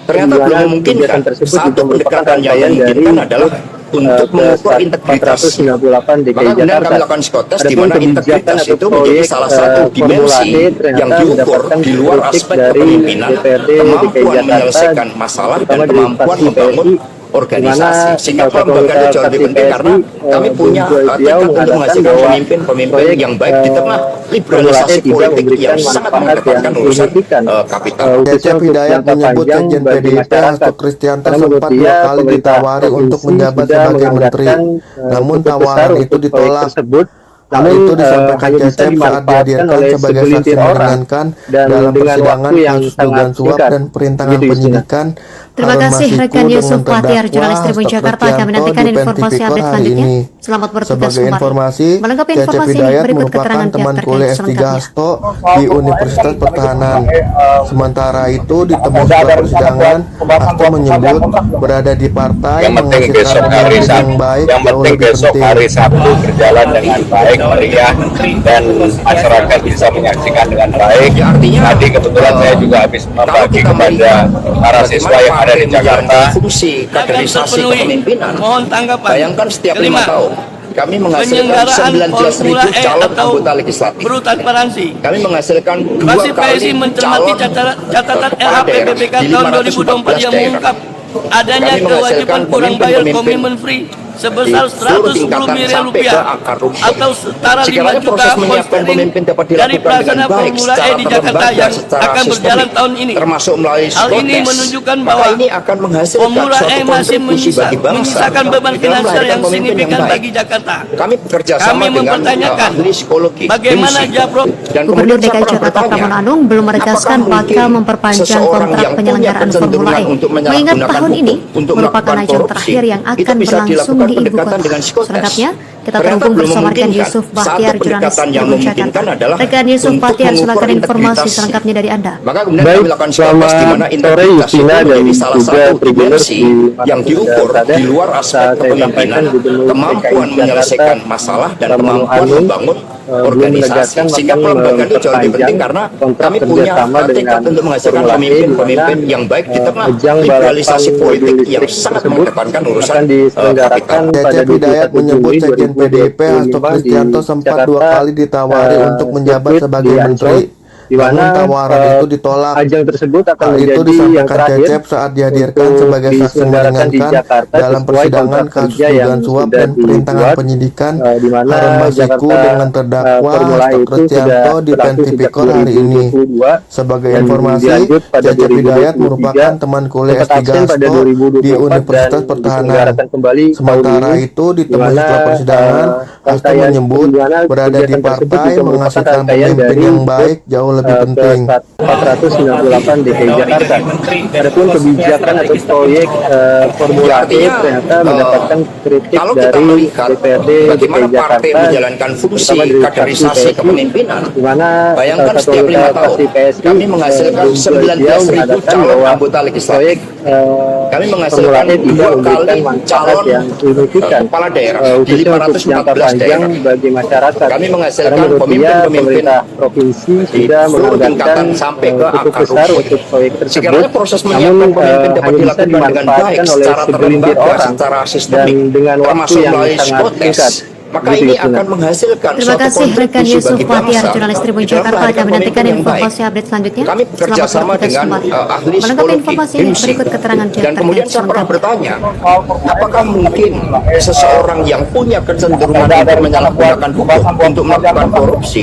[SPEAKER 7] Ternyata belum memungkinkan. Satu pendekatan yang memungkinkan adalah untuk mengukur integritas. Maka kemudian kami lakukan psikotes di mana integritas itu menjadi salah satu dimensi yang diukur di luar aspek kepemimpinan, kemampuan menyelesaikan masalah dan kemampuan membangun organisasi. Sehingga kelembagaan jauh lebih penting karena kami punya tekad untuk menghasilkan pemimpin-pemimpin yang baik di tengah liberalisasi politik yang sangat mengedepankan urusan kapital.
[SPEAKER 8] Cecep Hidayat menyebut sekjen PDIP Hasto Kristianto sempat 2 kali ditawari untuk menjabat sebagai menteri, namun tawaran itu ditolak. Hal itu disampaikan Cecep saat dihadirkan sebagai saksi meringankan dalam persidangan kasus dugaan suap dan perintangan penyidikan.
[SPEAKER 2] Terima kasih rekan Yusuf Bahtiar, jurnalis Tribun Jakarta. Kami nantikan informasi update selanjutnya. Selamat bertugas kembali. Melengkapi informasi ini berikut keterangan
[SPEAKER 8] teman
[SPEAKER 2] pihak
[SPEAKER 8] kuliah
[SPEAKER 2] terkait
[SPEAKER 8] S3 Hasto di Universitas Pertahanan. Sementara itu di temu setelah persidangan, Hasto menyebut berada di partai
[SPEAKER 4] yang penting besok hari hari Sabtu berjalan dengan baik, meriah, dan masyarakat bisa menyaksikan dengan baik. Tadi kebetulan saya juga habis membagi kepada para siswa yang ada di Jakarta
[SPEAKER 7] fungsi kaderisasi kepemimpinan.
[SPEAKER 5] Mohon tanggapan.
[SPEAKER 7] Bayangkan setiap 5 tahun kami menghasilkan 19.000 calon anggota legislatif.
[SPEAKER 5] Transparansi.
[SPEAKER 7] Kami menghasilkan 2
[SPEAKER 5] Fraksi
[SPEAKER 7] kali
[SPEAKER 5] PSI mencermati
[SPEAKER 7] calon
[SPEAKER 5] catatan
[SPEAKER 7] kepala
[SPEAKER 5] LHP
[SPEAKER 7] daerah
[SPEAKER 5] BPK
[SPEAKER 7] di
[SPEAKER 5] tahun 2024
[SPEAKER 7] 514
[SPEAKER 5] yang
[SPEAKER 7] daerah.
[SPEAKER 5] mengungkap adanya
[SPEAKER 7] Kami menghasilkan
[SPEAKER 5] kewajiban kurang bayar
[SPEAKER 7] pemimpin-pemimpin
[SPEAKER 5] komitmen free sebesar
[SPEAKER 7] di seluruh
[SPEAKER 5] 110
[SPEAKER 7] tingkatan
[SPEAKER 5] miliar
[SPEAKER 7] sampai ke
[SPEAKER 5] rupiah
[SPEAKER 7] akar rumput.
[SPEAKER 5] atau setara 5
[SPEAKER 7] Sekiranya
[SPEAKER 5] juta
[SPEAKER 7] proses
[SPEAKER 5] pound
[SPEAKER 7] menyiapkan
[SPEAKER 5] sterling
[SPEAKER 7] pemimpin dapat
[SPEAKER 5] dari
[SPEAKER 7] dilakukan
[SPEAKER 5] pelaksana
[SPEAKER 7] dengan baik
[SPEAKER 5] Formula E
[SPEAKER 7] secara
[SPEAKER 5] di Jakarta
[SPEAKER 7] terlembaga,
[SPEAKER 5] yang
[SPEAKER 7] secara
[SPEAKER 5] akan berjalan
[SPEAKER 7] sistemik,
[SPEAKER 5] tahun ini.
[SPEAKER 7] termasuk melalui
[SPEAKER 5] Hal ini
[SPEAKER 7] psikotes,
[SPEAKER 5] menunjukkan
[SPEAKER 7] maka
[SPEAKER 5] bahwa
[SPEAKER 7] ini akan menghasilkan
[SPEAKER 5] Formula
[SPEAKER 7] suatu
[SPEAKER 5] E masih
[SPEAKER 7] kontribusi bagi bangsa
[SPEAKER 5] menyisakan beban
[SPEAKER 7] di dalam
[SPEAKER 5] finansial
[SPEAKER 7] melahirkan
[SPEAKER 5] yang
[SPEAKER 7] pemimpin
[SPEAKER 5] signifikan
[SPEAKER 7] baik.
[SPEAKER 5] bagi Jakarta.
[SPEAKER 7] Kami bekerja sama
[SPEAKER 5] Kami
[SPEAKER 7] dengan
[SPEAKER 5] mempertanyakan
[SPEAKER 7] ahli psikologi
[SPEAKER 5] bagaimana
[SPEAKER 7] HIMSI.
[SPEAKER 5] Japro
[SPEAKER 7] Dan
[SPEAKER 2] Gubernur
[SPEAKER 7] kemudian saya
[SPEAKER 2] DKI
[SPEAKER 7] pernah
[SPEAKER 2] Jakarta
[SPEAKER 7] bertanya,
[SPEAKER 2] Pramono Anung belum menegaskan
[SPEAKER 7] apakah
[SPEAKER 2] bakal
[SPEAKER 7] mungkin
[SPEAKER 2] memperpanjang
[SPEAKER 7] seseorang
[SPEAKER 2] kontrak
[SPEAKER 7] yang punya
[SPEAKER 2] penyelenggaraan Formula
[SPEAKER 7] kecenderungan
[SPEAKER 2] E.
[SPEAKER 7] untuk
[SPEAKER 2] Mengingat
[SPEAKER 7] menyalahgunakan
[SPEAKER 2] tahun ini
[SPEAKER 7] hukum untuk
[SPEAKER 2] merupakan
[SPEAKER 7] melakukan
[SPEAKER 2] ajang
[SPEAKER 7] korupsi,
[SPEAKER 2] terakhir yang
[SPEAKER 7] itu
[SPEAKER 2] akan
[SPEAKER 7] bisa
[SPEAKER 2] berlangsung
[SPEAKER 7] dilakukan
[SPEAKER 2] di ibu
[SPEAKER 7] pendekatan
[SPEAKER 2] kota.
[SPEAKER 7] dengan psikotes.
[SPEAKER 2] Selengkapnya kita
[SPEAKER 7] Ternyata
[SPEAKER 2] terhubung
[SPEAKER 7] belum
[SPEAKER 2] bersama rekan
[SPEAKER 7] memungkinkan.
[SPEAKER 2] Yusuf
[SPEAKER 7] Satu
[SPEAKER 2] Bahtiar, jurnalis
[SPEAKER 7] pendekatan yang
[SPEAKER 2] Tribun
[SPEAKER 7] memungkinkan
[SPEAKER 2] Jakarta.
[SPEAKER 7] adalah
[SPEAKER 2] Rekan Yusuf
[SPEAKER 7] untuk
[SPEAKER 2] Bahtiar,
[SPEAKER 7] mengukur
[SPEAKER 2] silakan informasi
[SPEAKER 7] integritas.
[SPEAKER 2] selengkapnya dari Anda.
[SPEAKER 7] Maka kemudian kami lakukan psikotes di mana integritas itu menjadi salah satu dimensi yang diukur di luar aspek kepemimpinan, kemampuan menyelesaikan masalah dan kemampuan membangun organisasi. Sehingga kelembagaan itu jauh lebih penting karena kami punya tekad untuk menghasilkan pemimpin-pemimpin yang baik di tengah liberalisasi politik yang sangat mengedepankan urusan kapital.
[SPEAKER 8] Cecep Hidayat menyebut sekjen PDIP Hasto Kristianto sempat 2 kali ditawari untuk menjabat sebagai menteri, namun tawaran itu ditolak.
[SPEAKER 3] Ajang tersebut akan
[SPEAKER 8] Hal itu
[SPEAKER 3] menjadi yang
[SPEAKER 8] disampaikan
[SPEAKER 3] terakhir
[SPEAKER 8] Cecep saat dihadirkan sebagai saksi
[SPEAKER 3] diselenggarakan di
[SPEAKER 8] meringankan
[SPEAKER 3] Jakarta
[SPEAKER 8] dalam
[SPEAKER 3] sesuai
[SPEAKER 8] persidangan
[SPEAKER 3] kontrak
[SPEAKER 8] kasus
[SPEAKER 3] kerja yang
[SPEAKER 8] dugaan suap
[SPEAKER 3] sudah
[SPEAKER 8] dan perintangan
[SPEAKER 3] dibuat,
[SPEAKER 8] penyidikan
[SPEAKER 3] di mana
[SPEAKER 8] Harun Masiku
[SPEAKER 3] Jakarta,
[SPEAKER 8] dengan terdakwa
[SPEAKER 3] Formula E
[SPEAKER 8] Hasto
[SPEAKER 3] itu
[SPEAKER 8] Kristianto
[SPEAKER 3] sudah
[SPEAKER 8] di
[SPEAKER 3] berlangsung
[SPEAKER 8] PN
[SPEAKER 3] sejak
[SPEAKER 8] Tipikor hari ini.
[SPEAKER 3] 2022
[SPEAKER 8] Sebagai
[SPEAKER 3] dan
[SPEAKER 8] informasi,
[SPEAKER 3] dilanjut pada
[SPEAKER 8] Cecep Hidayat
[SPEAKER 3] 2023,
[SPEAKER 8] merupakan teman kuliah
[SPEAKER 3] sempat
[SPEAKER 8] S3
[SPEAKER 3] absen pada
[SPEAKER 8] Hasto
[SPEAKER 3] 2024
[SPEAKER 8] di Universitas
[SPEAKER 3] dan
[SPEAKER 8] Pertahanan.
[SPEAKER 3] diselenggarakan kembali
[SPEAKER 8] Sementara
[SPEAKER 3] tahun ini,
[SPEAKER 8] itu di
[SPEAKER 3] di
[SPEAKER 8] temu
[SPEAKER 3] mana,
[SPEAKER 8] setelah persidangan, Hasto
[SPEAKER 3] rangkaian
[SPEAKER 8] menyebut
[SPEAKER 3] persidangan
[SPEAKER 8] berada di
[SPEAKER 3] kegiatan tersebut
[SPEAKER 8] partai
[SPEAKER 3] juga merupakan
[SPEAKER 8] menghasilkan
[SPEAKER 3] rangkaian
[SPEAKER 8] pemimpin
[SPEAKER 3] dari
[SPEAKER 8] yang baik jauh lebih penting.
[SPEAKER 3] 498 DKI Jakarta. Adapun kebijakan atau proyek Formula E ternyata mendapatkan kritik
[SPEAKER 7] Kalau kita
[SPEAKER 3] dari
[SPEAKER 7] melihat
[SPEAKER 3] DPRD
[SPEAKER 7] bagaimana
[SPEAKER 3] DKI
[SPEAKER 7] partai
[SPEAKER 3] Jakarta,
[SPEAKER 7] menjalankan fungsi
[SPEAKER 3] terutama dari
[SPEAKER 7] kaderisasi
[SPEAKER 3] fraksi PSI,
[SPEAKER 7] kepemimpinan,
[SPEAKER 3] di mana
[SPEAKER 7] bayangkan
[SPEAKER 3] satu
[SPEAKER 7] setiap 5
[SPEAKER 3] anggota
[SPEAKER 7] tahun
[SPEAKER 3] fraksi PSI,
[SPEAKER 7] kami menghasilkan
[SPEAKER 3] beliau
[SPEAKER 7] 19.000
[SPEAKER 3] mengatakan
[SPEAKER 7] calon
[SPEAKER 3] bahwa
[SPEAKER 7] anggota legislatif.
[SPEAKER 3] proyek
[SPEAKER 7] Kami
[SPEAKER 3] Formula
[SPEAKER 7] menghasilkan
[SPEAKER 3] E tidak
[SPEAKER 7] 2
[SPEAKER 3] memberikan
[SPEAKER 7] kali
[SPEAKER 3] manfaat
[SPEAKER 7] calon
[SPEAKER 3] yang signifikan
[SPEAKER 7] kepala daerah di
[SPEAKER 3] khususnya untuk jangka
[SPEAKER 7] 514
[SPEAKER 3] panjang
[SPEAKER 7] daerah.
[SPEAKER 3] bagi masyarakat.
[SPEAKER 7] Kami menghasilkan
[SPEAKER 3] Karena menurut dia,
[SPEAKER 7] pemimpin-pemimpin
[SPEAKER 3] pemerintah provinsi
[SPEAKER 7] di
[SPEAKER 3] sudah
[SPEAKER 7] seluruh tingkatan
[SPEAKER 3] menganggarkan
[SPEAKER 7] sampai ke
[SPEAKER 3] cukup
[SPEAKER 7] akar
[SPEAKER 3] besar
[SPEAKER 7] rumput.
[SPEAKER 3] untuk proyek tersebut.
[SPEAKER 7] Sekiranya proses
[SPEAKER 3] Namun
[SPEAKER 7] menyiapkan pemimpin dapat
[SPEAKER 3] hanya bisa
[SPEAKER 7] dilakukan dengan baik
[SPEAKER 3] dimanfaatkan oleh
[SPEAKER 7] secara
[SPEAKER 3] segelintir
[SPEAKER 7] terlembaga,
[SPEAKER 3] orang
[SPEAKER 7] secara
[SPEAKER 3] dan
[SPEAKER 7] sistemik,
[SPEAKER 3] dengan waktu
[SPEAKER 7] termasuk
[SPEAKER 3] yang
[SPEAKER 7] melalui
[SPEAKER 3] sangat
[SPEAKER 7] psikotes,
[SPEAKER 3] singkat.
[SPEAKER 7] maka
[SPEAKER 3] Begitu,
[SPEAKER 7] ini
[SPEAKER 3] Yusuf.
[SPEAKER 7] akan menghasilkan
[SPEAKER 2] Terima
[SPEAKER 7] suatu
[SPEAKER 2] kasih rekan
[SPEAKER 7] kontribusi
[SPEAKER 2] Yusuf
[SPEAKER 7] bagi
[SPEAKER 2] Bahtiar,
[SPEAKER 7] bangsa
[SPEAKER 2] jurnalis Tribun
[SPEAKER 7] dalam
[SPEAKER 2] Jakarta.
[SPEAKER 7] melahirkan
[SPEAKER 2] Kami nantikan
[SPEAKER 7] pemimpin yang baik.
[SPEAKER 2] informasi update selanjutnya.
[SPEAKER 7] Kami bekerja
[SPEAKER 2] Selamat
[SPEAKER 7] sama
[SPEAKER 2] bertugas
[SPEAKER 7] dengan
[SPEAKER 2] kembali.
[SPEAKER 7] ahli
[SPEAKER 2] Melengkapi
[SPEAKER 7] psikologi
[SPEAKER 2] informasi ini
[SPEAKER 7] HIMSI.
[SPEAKER 2] berikut keterangan pihak
[SPEAKER 7] Dan kemudian
[SPEAKER 2] terkait
[SPEAKER 7] saya pernah
[SPEAKER 2] selengkapnya.
[SPEAKER 7] bertanya, apakah mungkin seseorang yang punya kecenderungan untuk menyalahgunakan hukum untuk melakukan korupsi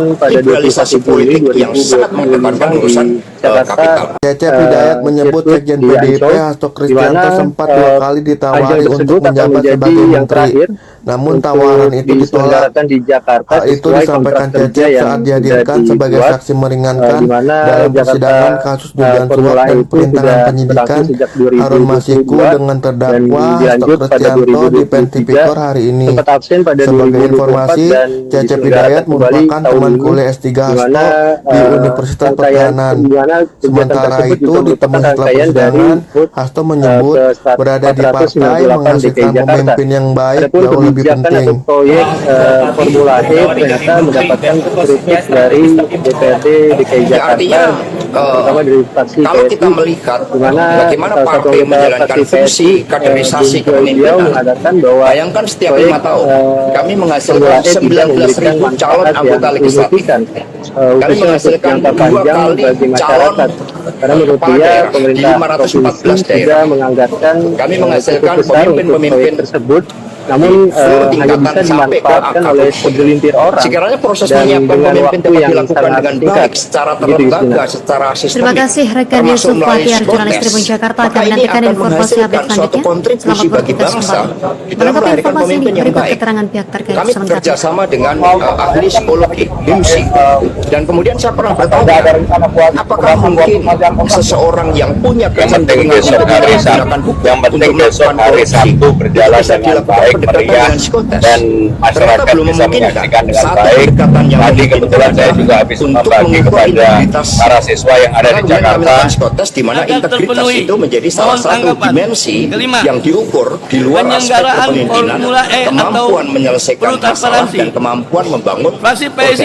[SPEAKER 3] pada 21 Juli 2020 Jakarta.
[SPEAKER 8] Cecep Hidayat menyebut Sekjen PDIP Hasto Kristianto sempat 2 kali ditawari untuk menjabat sebagai menteri. Namun tawaran itu ditolak.
[SPEAKER 3] Di Jakarta.
[SPEAKER 8] Hal itu disampaikan Cecep saat dihadirkan sebagai saksi meringankan dalam persidangan kasus dugaan suap dan perintangan penyidikan Harun Masiku dengan terdakwa Hasto Kristianto di PN Tipikor hari ini. Sebagai informasi, Cecep Hidayat merupakan teman kuliah S3 Hasto di Universitas Pertahanan. Sementara itu, ditemui setelah persidangan, Hasto menyebut berada di partai menghasilkan pemimpin yang baik jauh lebih penting.
[SPEAKER 3] Proyek Formula E ternyata mendapatkan kritik dari DPRD DKI Jakarta, terutama dari fraksi
[SPEAKER 7] kalau kita melihat bagaimana partai menjalankan fungsi kaderisasi kepemimpinan, bayangkan setiap 5 tahun kami menghasilkan 19.000 calon anggota legislatif, kami menghasilkan 2 kali calon
[SPEAKER 3] karena menurut dia pemerintah provinsi sudah menganggarkan
[SPEAKER 7] kami menghasilkan pemimpin-pemimpin
[SPEAKER 3] tersebut, namun hanya bisa dimanfaatkan oleh segelintir orang.
[SPEAKER 7] Sekiranya proses menyiapkan pemimpin dapat dilakukan dengan baik, secara terlembaga, secara sistemik.
[SPEAKER 2] Terima kasih rekan Yusuf Fathiyar, jurnalis Tribun Jakarta. Kami nantikan informasi update selanjutnya. Selamat beraktivitas kembali. Menanggapi informasi ini, berikut keterangan pihak terkait.
[SPEAKER 7] Kami bekerja sama dengan ahli psikologi, HIMSI, dan kemudian saya pernah bertanya, apakah mungkin seseorang yang punya kecenderungan
[SPEAKER 4] yang penting besok hari Sabtu berjalan dengan baik, meriah, dan masyarakat bisa menyaksikan dengan baik. Tadi kebetulan saya juga habis membagi kepada para siswa yang ada di Jakarta,
[SPEAKER 7] di mana integritas itu menjadi salah satu dimensi yang diukur di luar aspek kepemimpinan, kemampuan menyelesaikan masalah dan kemampuan membangun organisasi.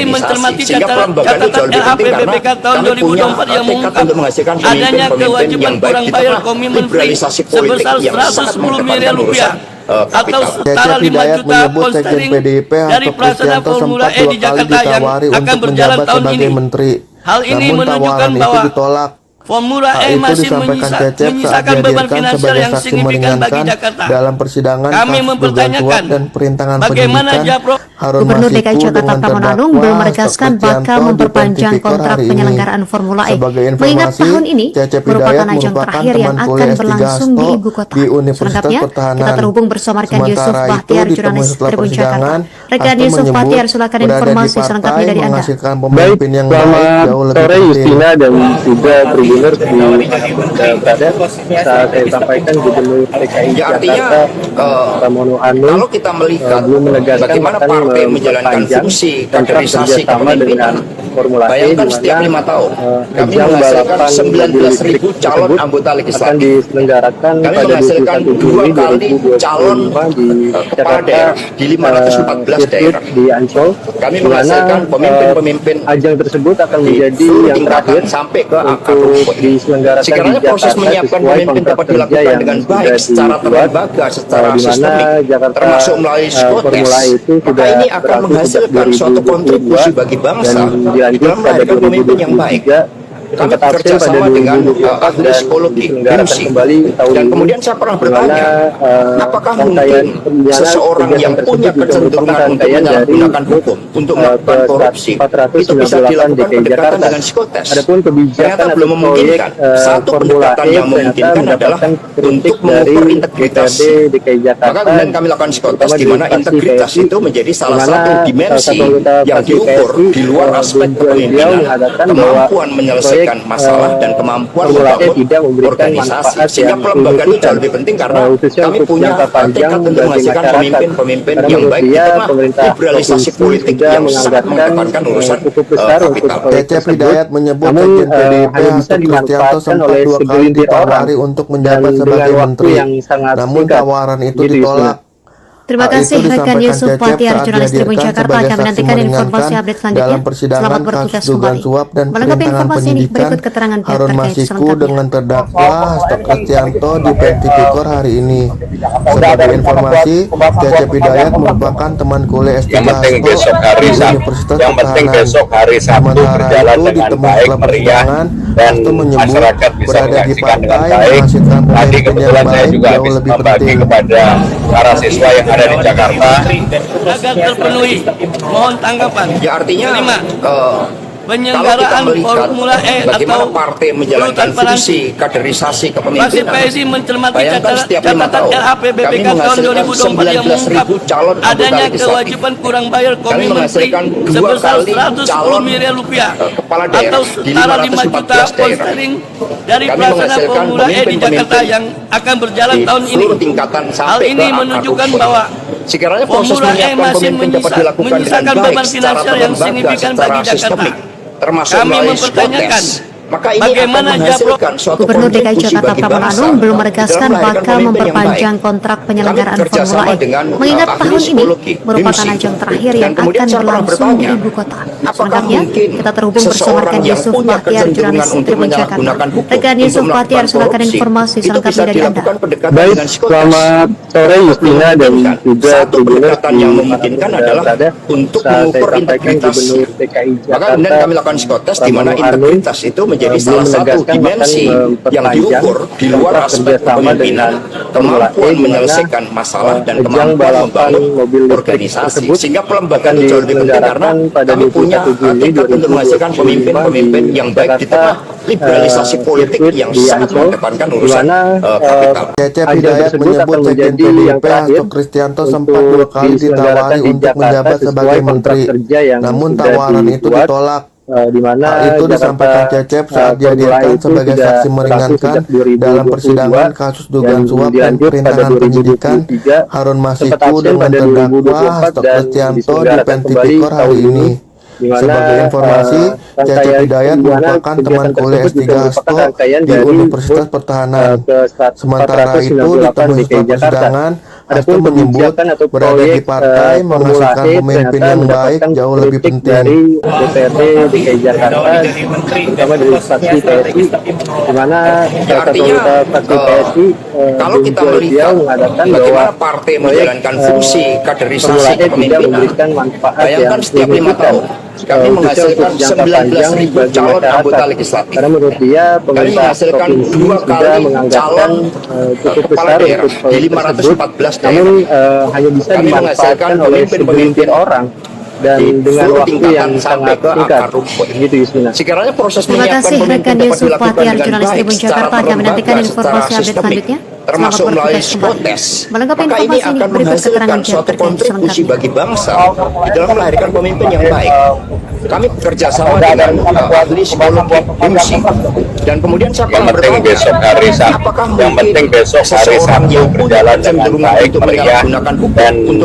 [SPEAKER 7] Sehingga pelembagaan itu jauh lebih penting karena kami punya tekad untuk menghasilkan pemimpin-pemimpin yang baik di tengah liberalisasi politik yang sangat mengedepankan urusan
[SPEAKER 2] atau
[SPEAKER 8] setara 5 juta
[SPEAKER 2] konseling
[SPEAKER 8] PDIP
[SPEAKER 2] dari pelaksana Formula E di Jakarta yang akan berjalan tahun ini. Hal ini menunjukkan bahwa Formula E masih menyisakan beban finansial yang signifikan bagi Jakarta.
[SPEAKER 8] Dalam persidangan
[SPEAKER 2] kami mempertanyakan
[SPEAKER 8] dan perintangan
[SPEAKER 2] bagaimana Japro Gubernur DKI Jakarta Pramono Anung belum menegaskan bakal memperpanjang kontrak penyelenggaraan Formula E. Mengingat tahun ini merupakan ajang terakhir yang akan berlangsung di ibu kota. Selengkapnya kita terhubung bersama rekan Yusuf Fathiyar, jurnalis Tribun Jakarta. Rekan Yusuf Fathiyar, silakan informasi selengkapnya dari Anda.
[SPEAKER 3] Baik, selamat sore Justina dan juga Tribuners di berada. Saat saya sampaikan Gubernur DKI Jakarta Pramono Anung
[SPEAKER 7] kalau kita melihat
[SPEAKER 3] belum menegaskan
[SPEAKER 7] bagaimana partai menjalankan fungsi kaderisasi kepemimpinan, bayangkan setiap 5 tahun kami menghasilkan 19.000 calon anggota legislatif, kami menghasilkan 2 kali calon kepala daerah di 514 daerah,
[SPEAKER 3] di Ancol,
[SPEAKER 7] kami menghasilkan pemimpin-pemimpin
[SPEAKER 3] ajang tersebut akan menjadi yang terakhir
[SPEAKER 7] sampai ke akar rumput. Sekiranya proses menyiapkan pemimpin dapat dilakukan dengan baik, secara terlembaga, secara sistemik, termasuk melalui psikotes, maka ini akan menghasilkan suatu kontribusi bagi bangsa di dalam melahirkan pemimpin yang baik. Kami bekerja sama dengan ahli psikologi, HIMSI, dan kemudian saya pernah bertanya, apakah mungkin seseorang yang punya kecenderungan untuk menyalahgunakan hukum untuk melakukan korupsi itu bisa dilakukan pendekatan dengan psikotes? Ternyata belum memungkinkan. Satu pendekatan yang memungkinkan adalah untuk mengukur integritas. Maka kemudian kami lakukan psikotes, di mana integritas itu menjadi salah satu dimensi yang diukur di luar aspek kepemimpinan, kemampuan menyelesaikan masalah dan kemampuan membangun organisasi. Sehingga pelembagaan itu jauh lebih penting karena kami punya tekad untuk menghasilkan pemimpin-pemimpin yang baik di tengah liberalisasi politik yang sangat mengedepankan urusan kapital.
[SPEAKER 8] Cecep Hidayat menyebut sekjen PDIP Hasto Kristianto sempat 2 kali ditawari untuk menjabat sebagai menteri, namun tawaran itu ditolak.
[SPEAKER 2] Terima kasih rekan Yusuf Fathiyar, jurnalis Tribun Jakarta. Kami nantikan informasi update selanjutnya. Selamat bertugas kembali. Melengkapi informasi ini, berikut keterangan pihak
[SPEAKER 8] Harun
[SPEAKER 2] terkait
[SPEAKER 8] Masiku
[SPEAKER 2] selengkapnya.
[SPEAKER 8] dengan terdakwa Hasto Kristianto di PN Tipikor hari ini. Sebagai informasi, Cecep Hidayat merupakan teman kuliah S3
[SPEAKER 4] yang penting besok hari Sabtu, yang penting besok hari Sabtu berjalan dengan baik, meriah, dan masyarakat bisa menyaksikan dengan baik. Tadi kebetulan saya juga habis membagi kepada para siswa yang ada di Jakarta
[SPEAKER 5] agar terpenuhi. Mohon tanggapan.
[SPEAKER 7] Ya artinya
[SPEAKER 5] penyelenggaraan Formula E
[SPEAKER 7] bagaimana
[SPEAKER 5] atau
[SPEAKER 7] partai menjalankan fungsi kaderisasi
[SPEAKER 5] Fraksi
[SPEAKER 7] kepemimpinan.
[SPEAKER 5] PSI mencermati
[SPEAKER 7] Bayangkan setiap 5
[SPEAKER 5] catatan
[SPEAKER 7] tahun
[SPEAKER 5] LHPBPK
[SPEAKER 7] kami
[SPEAKER 5] tahun
[SPEAKER 7] menghasilkan
[SPEAKER 5] 2024 yang
[SPEAKER 7] 19.000 calon anggota
[SPEAKER 5] adanya
[SPEAKER 7] legislatif.
[SPEAKER 5] kewajiban kurang bayar
[SPEAKER 7] Kami
[SPEAKER 5] komitmen menteri
[SPEAKER 7] menghasilkan 2
[SPEAKER 5] sebesar
[SPEAKER 7] kali
[SPEAKER 5] 110
[SPEAKER 7] calon
[SPEAKER 5] miliar rupiah
[SPEAKER 7] kepala daerah
[SPEAKER 5] atau
[SPEAKER 7] di
[SPEAKER 5] setara 5 juta
[SPEAKER 7] 514
[SPEAKER 5] pound
[SPEAKER 7] daerah.
[SPEAKER 5] sterling dari
[SPEAKER 7] Kami
[SPEAKER 5] pelaksana
[SPEAKER 7] menghasilkan
[SPEAKER 5] Formula E di Jakarta
[SPEAKER 7] pemimpin-pemimpin
[SPEAKER 5] yang akan berjalan
[SPEAKER 7] di
[SPEAKER 5] tahun ini.
[SPEAKER 7] seluruh tingkatan
[SPEAKER 5] Hal
[SPEAKER 7] sampai
[SPEAKER 5] ini
[SPEAKER 7] ke akar
[SPEAKER 5] menunjukkan
[SPEAKER 7] rumput.
[SPEAKER 5] bahwa
[SPEAKER 7] Sekiranya proses
[SPEAKER 5] Formula E
[SPEAKER 7] menyiapkan
[SPEAKER 5] masih
[SPEAKER 7] pemimpin dapat dilakukan dengan
[SPEAKER 5] menyisakan
[SPEAKER 7] baik
[SPEAKER 5] beban
[SPEAKER 7] secara
[SPEAKER 5] finansial yang
[SPEAKER 7] terlembaga,
[SPEAKER 5] signifikan
[SPEAKER 7] secara
[SPEAKER 5] bagi Jakarta.
[SPEAKER 7] sistemik, termasuk
[SPEAKER 5] Kami
[SPEAKER 7] melalui
[SPEAKER 5] mempertanyakan
[SPEAKER 7] psikotes. Maka ini
[SPEAKER 5] bagaimana
[SPEAKER 7] akan menghasilkan suatu
[SPEAKER 2] Gubernur DKI
[SPEAKER 7] kontribusi
[SPEAKER 2] Jakarta
[SPEAKER 7] bagi
[SPEAKER 2] Pramono
[SPEAKER 7] bangsa
[SPEAKER 2] Anung belum
[SPEAKER 7] dalam
[SPEAKER 2] menegaskan
[SPEAKER 7] melahirkan
[SPEAKER 2] bakal
[SPEAKER 7] pemimpin yang
[SPEAKER 2] memperpanjang
[SPEAKER 7] baik.
[SPEAKER 2] kontrak penyelenggaraan
[SPEAKER 7] Kami bekerja
[SPEAKER 2] Formula
[SPEAKER 7] sama
[SPEAKER 2] E.
[SPEAKER 7] dengan
[SPEAKER 2] Mengingat
[SPEAKER 7] ahli
[SPEAKER 2] tahun ini
[SPEAKER 7] psikologi,
[SPEAKER 2] merupakan
[SPEAKER 7] HIMSI.
[SPEAKER 2] ajang terakhir
[SPEAKER 7] Dan
[SPEAKER 2] yang
[SPEAKER 7] kemudian
[SPEAKER 2] akan
[SPEAKER 7] saya pernah
[SPEAKER 2] berlangsung di
[SPEAKER 7] bertanya,
[SPEAKER 2] ibu kota.
[SPEAKER 7] apakah
[SPEAKER 2] Selengkapnya,
[SPEAKER 7] mungkin
[SPEAKER 2] kita terhubung bersama
[SPEAKER 7] seseorang
[SPEAKER 2] rekan
[SPEAKER 7] yang
[SPEAKER 2] Yusuf
[SPEAKER 7] punya
[SPEAKER 2] Bahtiar,
[SPEAKER 7] kecenderungan
[SPEAKER 2] jurnalis
[SPEAKER 7] untuk
[SPEAKER 2] Tribun Jakarta.
[SPEAKER 7] menyalahgunakan hukum
[SPEAKER 2] Rekan
[SPEAKER 7] untuk
[SPEAKER 2] Yusuf
[SPEAKER 7] melakukan
[SPEAKER 2] Bahtiar, silakan
[SPEAKER 7] korupsi,
[SPEAKER 2] informasi
[SPEAKER 7] itu
[SPEAKER 2] selengkapnya
[SPEAKER 7] bisa
[SPEAKER 2] dari Anda.
[SPEAKER 7] dilakukan pendekatan
[SPEAKER 3] Baik,
[SPEAKER 7] dengan psikotes.
[SPEAKER 3] selamat sore Justina dan juga
[SPEAKER 7] Satu pendekatan yang memungkinkan adalah untuk mengukur integritas. Maka kemudian kami lakukan psikotes di mana integritas itu menjadi salah satu dimensi yang diukur di luar aspek kepemimpinan, kemampuan menyelesaikan masalah dan kemampuan membangun organisasi. Sehingga pelembagaan itu jauh lebih penting karena kami punya tekad untuk menghasilkan pemimpin-pemimpin yang baik di tengah liberalisasi politik yang sangat mengedepankan urusan kapital.
[SPEAKER 8] Cecep Hidayat menyebut Sekjen PDIP Hasto Kristianto sempat 2 kali ditawari untuk menjabat sebagai menteri, namun tawaran itu ditolak.
[SPEAKER 3] Di mana
[SPEAKER 8] Hal itu disampaikan Cecep saat dihadirkan sebagai saksi meringankan dalam persidangan kasus dugaan suap dan perintangan penyidikan Harun Masiku dengan terdakwa Hasto Kristianto di Pentipikor hari ini. Sebagai informasi, Cecep Hidayat merupakan teman kuliah S3 Hasto di Universitas Pertahanan. Sementara itu, ditemui setelah persidangan, Hasto menyebut berada di partai menghasilkan pemimpin yang baik jauh lebih penting.
[SPEAKER 3] Dari DPRD DKI Jakarta, terutama dari fraksi PSI, di mana salah satu anggota fraksi PSI
[SPEAKER 7] Kalau kita melihat bagaimana partai menjalankan fungsi kaderisasi kepemimpinan, bayangkan setiap 5 tahun kami menghasilkan 19.000 calon anggota legislatif.
[SPEAKER 3] Karena menurut dia
[SPEAKER 7] Kami menghasilkan 2 kali calon kepala daerah di 514 daerah.
[SPEAKER 3] namun hanya bisa
[SPEAKER 7] Kami
[SPEAKER 3] dimanfaatkan
[SPEAKER 7] menghasilkan
[SPEAKER 3] oleh
[SPEAKER 7] pemimpin-pemimpin
[SPEAKER 3] orang dan
[SPEAKER 7] di
[SPEAKER 3] dengan
[SPEAKER 7] seluruh
[SPEAKER 3] waktu
[SPEAKER 7] tingkatan
[SPEAKER 3] yang
[SPEAKER 7] sampai
[SPEAKER 3] sangat
[SPEAKER 7] ke
[SPEAKER 3] singkat.
[SPEAKER 7] akar rumput.
[SPEAKER 3] Begitu Yusmina.
[SPEAKER 7] Sekiranya proses
[SPEAKER 2] Terima
[SPEAKER 7] menyiapkan
[SPEAKER 2] kasih
[SPEAKER 7] pemimpin
[SPEAKER 2] rekan
[SPEAKER 7] dapat
[SPEAKER 2] Yusuf
[SPEAKER 7] dilakukan
[SPEAKER 2] Bahtiar,
[SPEAKER 7] dengan
[SPEAKER 2] jurnalis
[SPEAKER 7] baik
[SPEAKER 2] Tribun
[SPEAKER 7] secara
[SPEAKER 2] Jakarta. Kami nantikan
[SPEAKER 7] terlembaga,
[SPEAKER 2] informasi
[SPEAKER 7] secara
[SPEAKER 2] update
[SPEAKER 7] sistemik,
[SPEAKER 2] selanjutnya.
[SPEAKER 7] termasuk
[SPEAKER 2] Selamat
[SPEAKER 7] melalui
[SPEAKER 2] bertugas kembali.
[SPEAKER 7] psikotes.
[SPEAKER 2] Melengkapi
[SPEAKER 7] Maka ini
[SPEAKER 2] informasi ini,
[SPEAKER 7] akan
[SPEAKER 2] berikut keterangan
[SPEAKER 7] menghasilkan
[SPEAKER 2] Jam
[SPEAKER 7] suatu
[SPEAKER 2] terkait
[SPEAKER 7] kontribusi
[SPEAKER 2] selengkapnya.
[SPEAKER 7] bagi bangsa di dalam melahirkan pemimpin yang baik. Kami bekerja sama dengan ahli psikologi, HIMSI, dan kemudian saya
[SPEAKER 4] Yang penting besok hari Sabtu,
[SPEAKER 7] apakah
[SPEAKER 4] yang penting besok hari Sabtu berjalan dengan baik, meriah, dan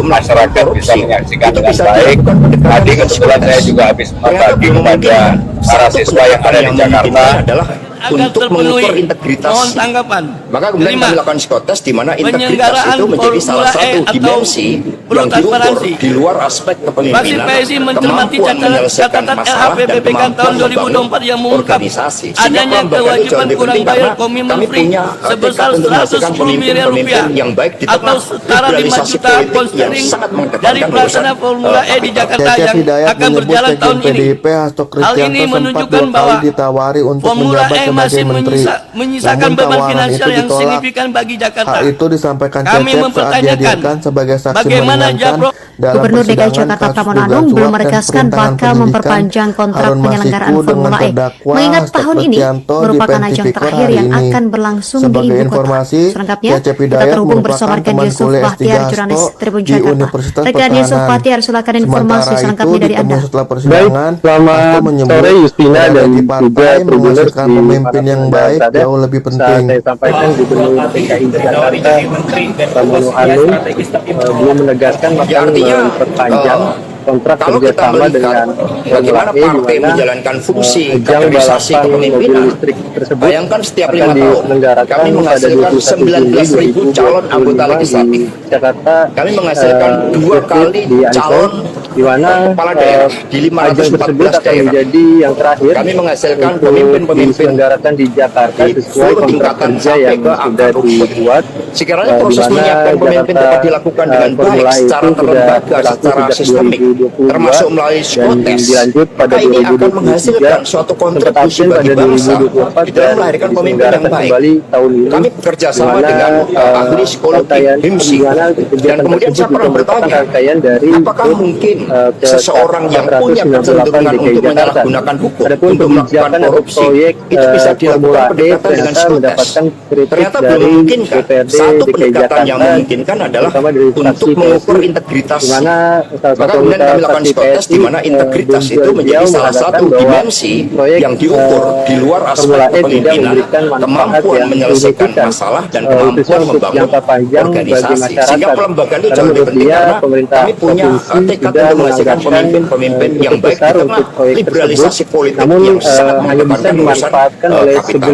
[SPEAKER 4] masyarakat bisa menyaksikan dengan baik. Tadi kebetulan saya juga habis membagi kepada para siswa yang ada di Jakarta
[SPEAKER 7] adalah untuk mengukur integritas.
[SPEAKER 5] Mohon tanggapan.
[SPEAKER 7] Maka kemudian kami lakukan psikotes di mana integritas
[SPEAKER 5] Penyelenggaraan
[SPEAKER 7] itu menjadi salah
[SPEAKER 5] Formula E
[SPEAKER 7] satu
[SPEAKER 5] atau
[SPEAKER 7] dimensi yang diukur
[SPEAKER 5] transparansi.
[SPEAKER 7] di luar aspek
[SPEAKER 5] Fraksi
[SPEAKER 7] kepemimpinan,
[SPEAKER 5] PSI mencermati
[SPEAKER 7] kemampuan menyelesaikan
[SPEAKER 5] catatan
[SPEAKER 7] masalah dan
[SPEAKER 5] LHPBPK tahun
[SPEAKER 7] kemampuan
[SPEAKER 5] 2024
[SPEAKER 7] membangun
[SPEAKER 5] yang mengungkap
[SPEAKER 7] organisasi. Sehingga
[SPEAKER 5] adanya
[SPEAKER 7] pelembagaan itu jauh
[SPEAKER 5] kewajiban
[SPEAKER 7] lebih
[SPEAKER 5] kurang
[SPEAKER 7] penting
[SPEAKER 5] bayar
[SPEAKER 7] karena
[SPEAKER 5] komitmen
[SPEAKER 7] kami
[SPEAKER 5] free
[SPEAKER 7] punya
[SPEAKER 5] sebesar
[SPEAKER 7] tekad untuk menghasilkan
[SPEAKER 5] 110 miliar
[SPEAKER 7] pemimpin-pemimpin
[SPEAKER 5] rupiah
[SPEAKER 7] yang baik di
[SPEAKER 5] atau
[SPEAKER 7] tengah
[SPEAKER 5] setara 5
[SPEAKER 7] liberalisasi
[SPEAKER 5] juta
[SPEAKER 7] politik
[SPEAKER 5] pound
[SPEAKER 7] yang
[SPEAKER 5] sterling
[SPEAKER 7] sangat
[SPEAKER 5] dari
[SPEAKER 7] mengedepankan
[SPEAKER 5] pelaksana
[SPEAKER 7] urusan
[SPEAKER 5] Formula E di Jakarta
[SPEAKER 8] Cecep
[SPEAKER 5] yang
[SPEAKER 8] Hidayat
[SPEAKER 5] akan
[SPEAKER 8] menyebut
[SPEAKER 5] berjalan
[SPEAKER 8] Sekjen
[SPEAKER 5] tahun ini.
[SPEAKER 8] PDIP Hasto
[SPEAKER 5] Hal
[SPEAKER 8] Kristianto
[SPEAKER 5] ini
[SPEAKER 8] sempat
[SPEAKER 5] menunjukkan
[SPEAKER 8] 2
[SPEAKER 5] bahwa
[SPEAKER 8] kali ditawari untuk
[SPEAKER 5] Formula
[SPEAKER 8] menjabat
[SPEAKER 5] E
[SPEAKER 8] sebagai
[SPEAKER 5] masih
[SPEAKER 8] menteri,
[SPEAKER 5] menyisakan
[SPEAKER 8] namun
[SPEAKER 5] beban
[SPEAKER 8] tawaran
[SPEAKER 5] finansial
[SPEAKER 8] itu
[SPEAKER 5] yang
[SPEAKER 8] ditolak.
[SPEAKER 5] signifikan bagi Jakarta.
[SPEAKER 8] Hal itu disampaikan
[SPEAKER 5] Kami
[SPEAKER 8] Cecep saat
[SPEAKER 5] mempertanyakan
[SPEAKER 8] dihadirkan sebagai saksi
[SPEAKER 5] bagaimana
[SPEAKER 8] meringankan
[SPEAKER 5] Japro
[SPEAKER 8] dalam
[SPEAKER 2] Gubernur DKI
[SPEAKER 8] persidangan
[SPEAKER 2] Jakarta
[SPEAKER 8] kasus
[SPEAKER 2] Pramono
[SPEAKER 8] dugaan
[SPEAKER 2] Anung
[SPEAKER 8] suap
[SPEAKER 2] belum
[SPEAKER 8] dan
[SPEAKER 2] menegaskan
[SPEAKER 8] perintangan
[SPEAKER 2] bakal
[SPEAKER 8] penyidikan
[SPEAKER 2] memperpanjang kontrak
[SPEAKER 8] Harun
[SPEAKER 2] penyelenggaraan
[SPEAKER 8] Masiku
[SPEAKER 2] Formula
[SPEAKER 8] dengan
[SPEAKER 2] E.
[SPEAKER 8] terdakwa
[SPEAKER 2] Mengingat
[SPEAKER 8] Hasto
[SPEAKER 2] tahun ini
[SPEAKER 8] Kristianto di
[SPEAKER 2] merupakan ajang
[SPEAKER 8] Pentipikor
[SPEAKER 2] terakhir
[SPEAKER 8] hari
[SPEAKER 2] yang
[SPEAKER 8] ini.
[SPEAKER 2] akan berlangsung di
[SPEAKER 8] Sebagai
[SPEAKER 2] ibu
[SPEAKER 8] informasi,
[SPEAKER 2] kota. Selengkapnya,
[SPEAKER 8] Cecep
[SPEAKER 2] kita
[SPEAKER 8] Hidayat
[SPEAKER 2] terhubung bersama
[SPEAKER 8] merupakan
[SPEAKER 2] rekan
[SPEAKER 8] teman
[SPEAKER 2] Yusuf
[SPEAKER 8] kuliah S3
[SPEAKER 2] Bahtiar, jurnalis
[SPEAKER 8] Hasto
[SPEAKER 2] Tribun
[SPEAKER 8] di
[SPEAKER 2] Jakarta.
[SPEAKER 8] Universitas
[SPEAKER 2] Rekan Yusuf
[SPEAKER 8] Pertahanan.
[SPEAKER 2] Bahtiar, silakan informasi
[SPEAKER 8] Sementara itu,
[SPEAKER 2] selengkapnya dari Anda.
[SPEAKER 8] ditemui setelah
[SPEAKER 3] Baik,
[SPEAKER 8] persidangan, Hasto
[SPEAKER 3] selamat
[SPEAKER 8] menyebut
[SPEAKER 3] sore Justina
[SPEAKER 8] berada
[SPEAKER 3] dan
[SPEAKER 8] di
[SPEAKER 3] juga
[SPEAKER 8] partai
[SPEAKER 3] Tribuners
[SPEAKER 8] menghasilkan
[SPEAKER 3] di
[SPEAKER 8] pemimpin yang
[SPEAKER 3] mana
[SPEAKER 8] baik
[SPEAKER 3] berada.
[SPEAKER 8] jauh lebih
[SPEAKER 3] Saat
[SPEAKER 8] penting.
[SPEAKER 3] saya sampaikan Gubernur DKI Jakarta Pramono Anung belum menegaskan bahkan memperpanjang kontrak
[SPEAKER 7] kalau kita
[SPEAKER 3] kerjasama
[SPEAKER 7] melihat
[SPEAKER 3] dengan
[SPEAKER 7] bagaimana
[SPEAKER 3] Formula E,
[SPEAKER 7] partai
[SPEAKER 3] di mana
[SPEAKER 7] menjalankan fungsi
[SPEAKER 3] ajang
[SPEAKER 7] kaderisasi
[SPEAKER 3] balapan mobil
[SPEAKER 7] kepemimpinan,
[SPEAKER 3] listrik tersebut
[SPEAKER 7] bayangkan setiap
[SPEAKER 3] akan
[SPEAKER 7] 5 tahun
[SPEAKER 3] diselenggarakan
[SPEAKER 7] kami
[SPEAKER 3] pada
[SPEAKER 7] menghasilkan
[SPEAKER 3] 21 Juli
[SPEAKER 7] 19.000 calon anggota
[SPEAKER 3] 2025
[SPEAKER 7] legislatif.
[SPEAKER 3] di Jakarta.
[SPEAKER 7] Kami menghasilkan 2 kali
[SPEAKER 3] di Ancol,
[SPEAKER 7] calon
[SPEAKER 3] di mana
[SPEAKER 7] kepala daerah di
[SPEAKER 3] ajang tersebut
[SPEAKER 7] 514
[SPEAKER 3] akan
[SPEAKER 7] daerah.
[SPEAKER 3] menjadi yang terakhir
[SPEAKER 7] Kami menghasilkan
[SPEAKER 3] untuk
[SPEAKER 7] pemimpin-pemimpin
[SPEAKER 3] diselenggarakan di Jakarta
[SPEAKER 7] di
[SPEAKER 3] sesuai
[SPEAKER 7] seluruh
[SPEAKER 3] kontrak
[SPEAKER 7] tingkatan
[SPEAKER 3] kerja
[SPEAKER 7] sampai
[SPEAKER 3] yang
[SPEAKER 7] ke
[SPEAKER 3] sudah
[SPEAKER 7] akar rumput.
[SPEAKER 3] dibuat.
[SPEAKER 7] Sekiranya
[SPEAKER 3] Di
[SPEAKER 7] proses
[SPEAKER 3] mana
[SPEAKER 7] menyiapkan pemimpin
[SPEAKER 3] Jakarta,
[SPEAKER 7] dapat dilakukan dengan baik
[SPEAKER 3] Formula E
[SPEAKER 7] secara
[SPEAKER 3] itu sudah
[SPEAKER 7] terlembaga,
[SPEAKER 3] berlangsung
[SPEAKER 7] secara
[SPEAKER 3] sejak
[SPEAKER 7] sistemik,
[SPEAKER 3] 2022
[SPEAKER 7] termasuk melalui
[SPEAKER 3] dan
[SPEAKER 7] psikotes,
[SPEAKER 3] dilanjut pada
[SPEAKER 7] maka ini akan
[SPEAKER 3] 2023
[SPEAKER 7] menghasilkan suatu kontribusi bagi
[SPEAKER 3] pada
[SPEAKER 7] bangsa
[SPEAKER 3] 2024
[SPEAKER 7] di dalam melahirkan pemimpin yang baik.
[SPEAKER 3] kembali tahun ini.
[SPEAKER 7] Kami bekerja sama
[SPEAKER 3] Dimana,
[SPEAKER 7] dengan ahli psikologi HIMSI, dan kemudian saya pernah bertanya, apakah mungkin seseorang yang punya kecenderungan untuk menyalahgunakan hukum untuk melakukan korupsi itu bisa dilakukan pendekatan dengan psikotes? Ternyata belum memungkinkan. Satu pendekatan yang memungkinkan adalah untuk mengukur integritas. Maka kemudian kami lakukan psikotes di mana integritas itu menjadi salah satu dimensi yang diukur di luar aspek kepemimpinan, kemampuan menyelesaikan masalah dan kemampuan membangun organisasi. Sehingga pelembagaan itu jauh lebih penting karena kami punya tekad untuk menghasilkan pemimpin-pemimpin yang baik di tengah liberalisasi politik yang sangat mengedepankan urusan kapital.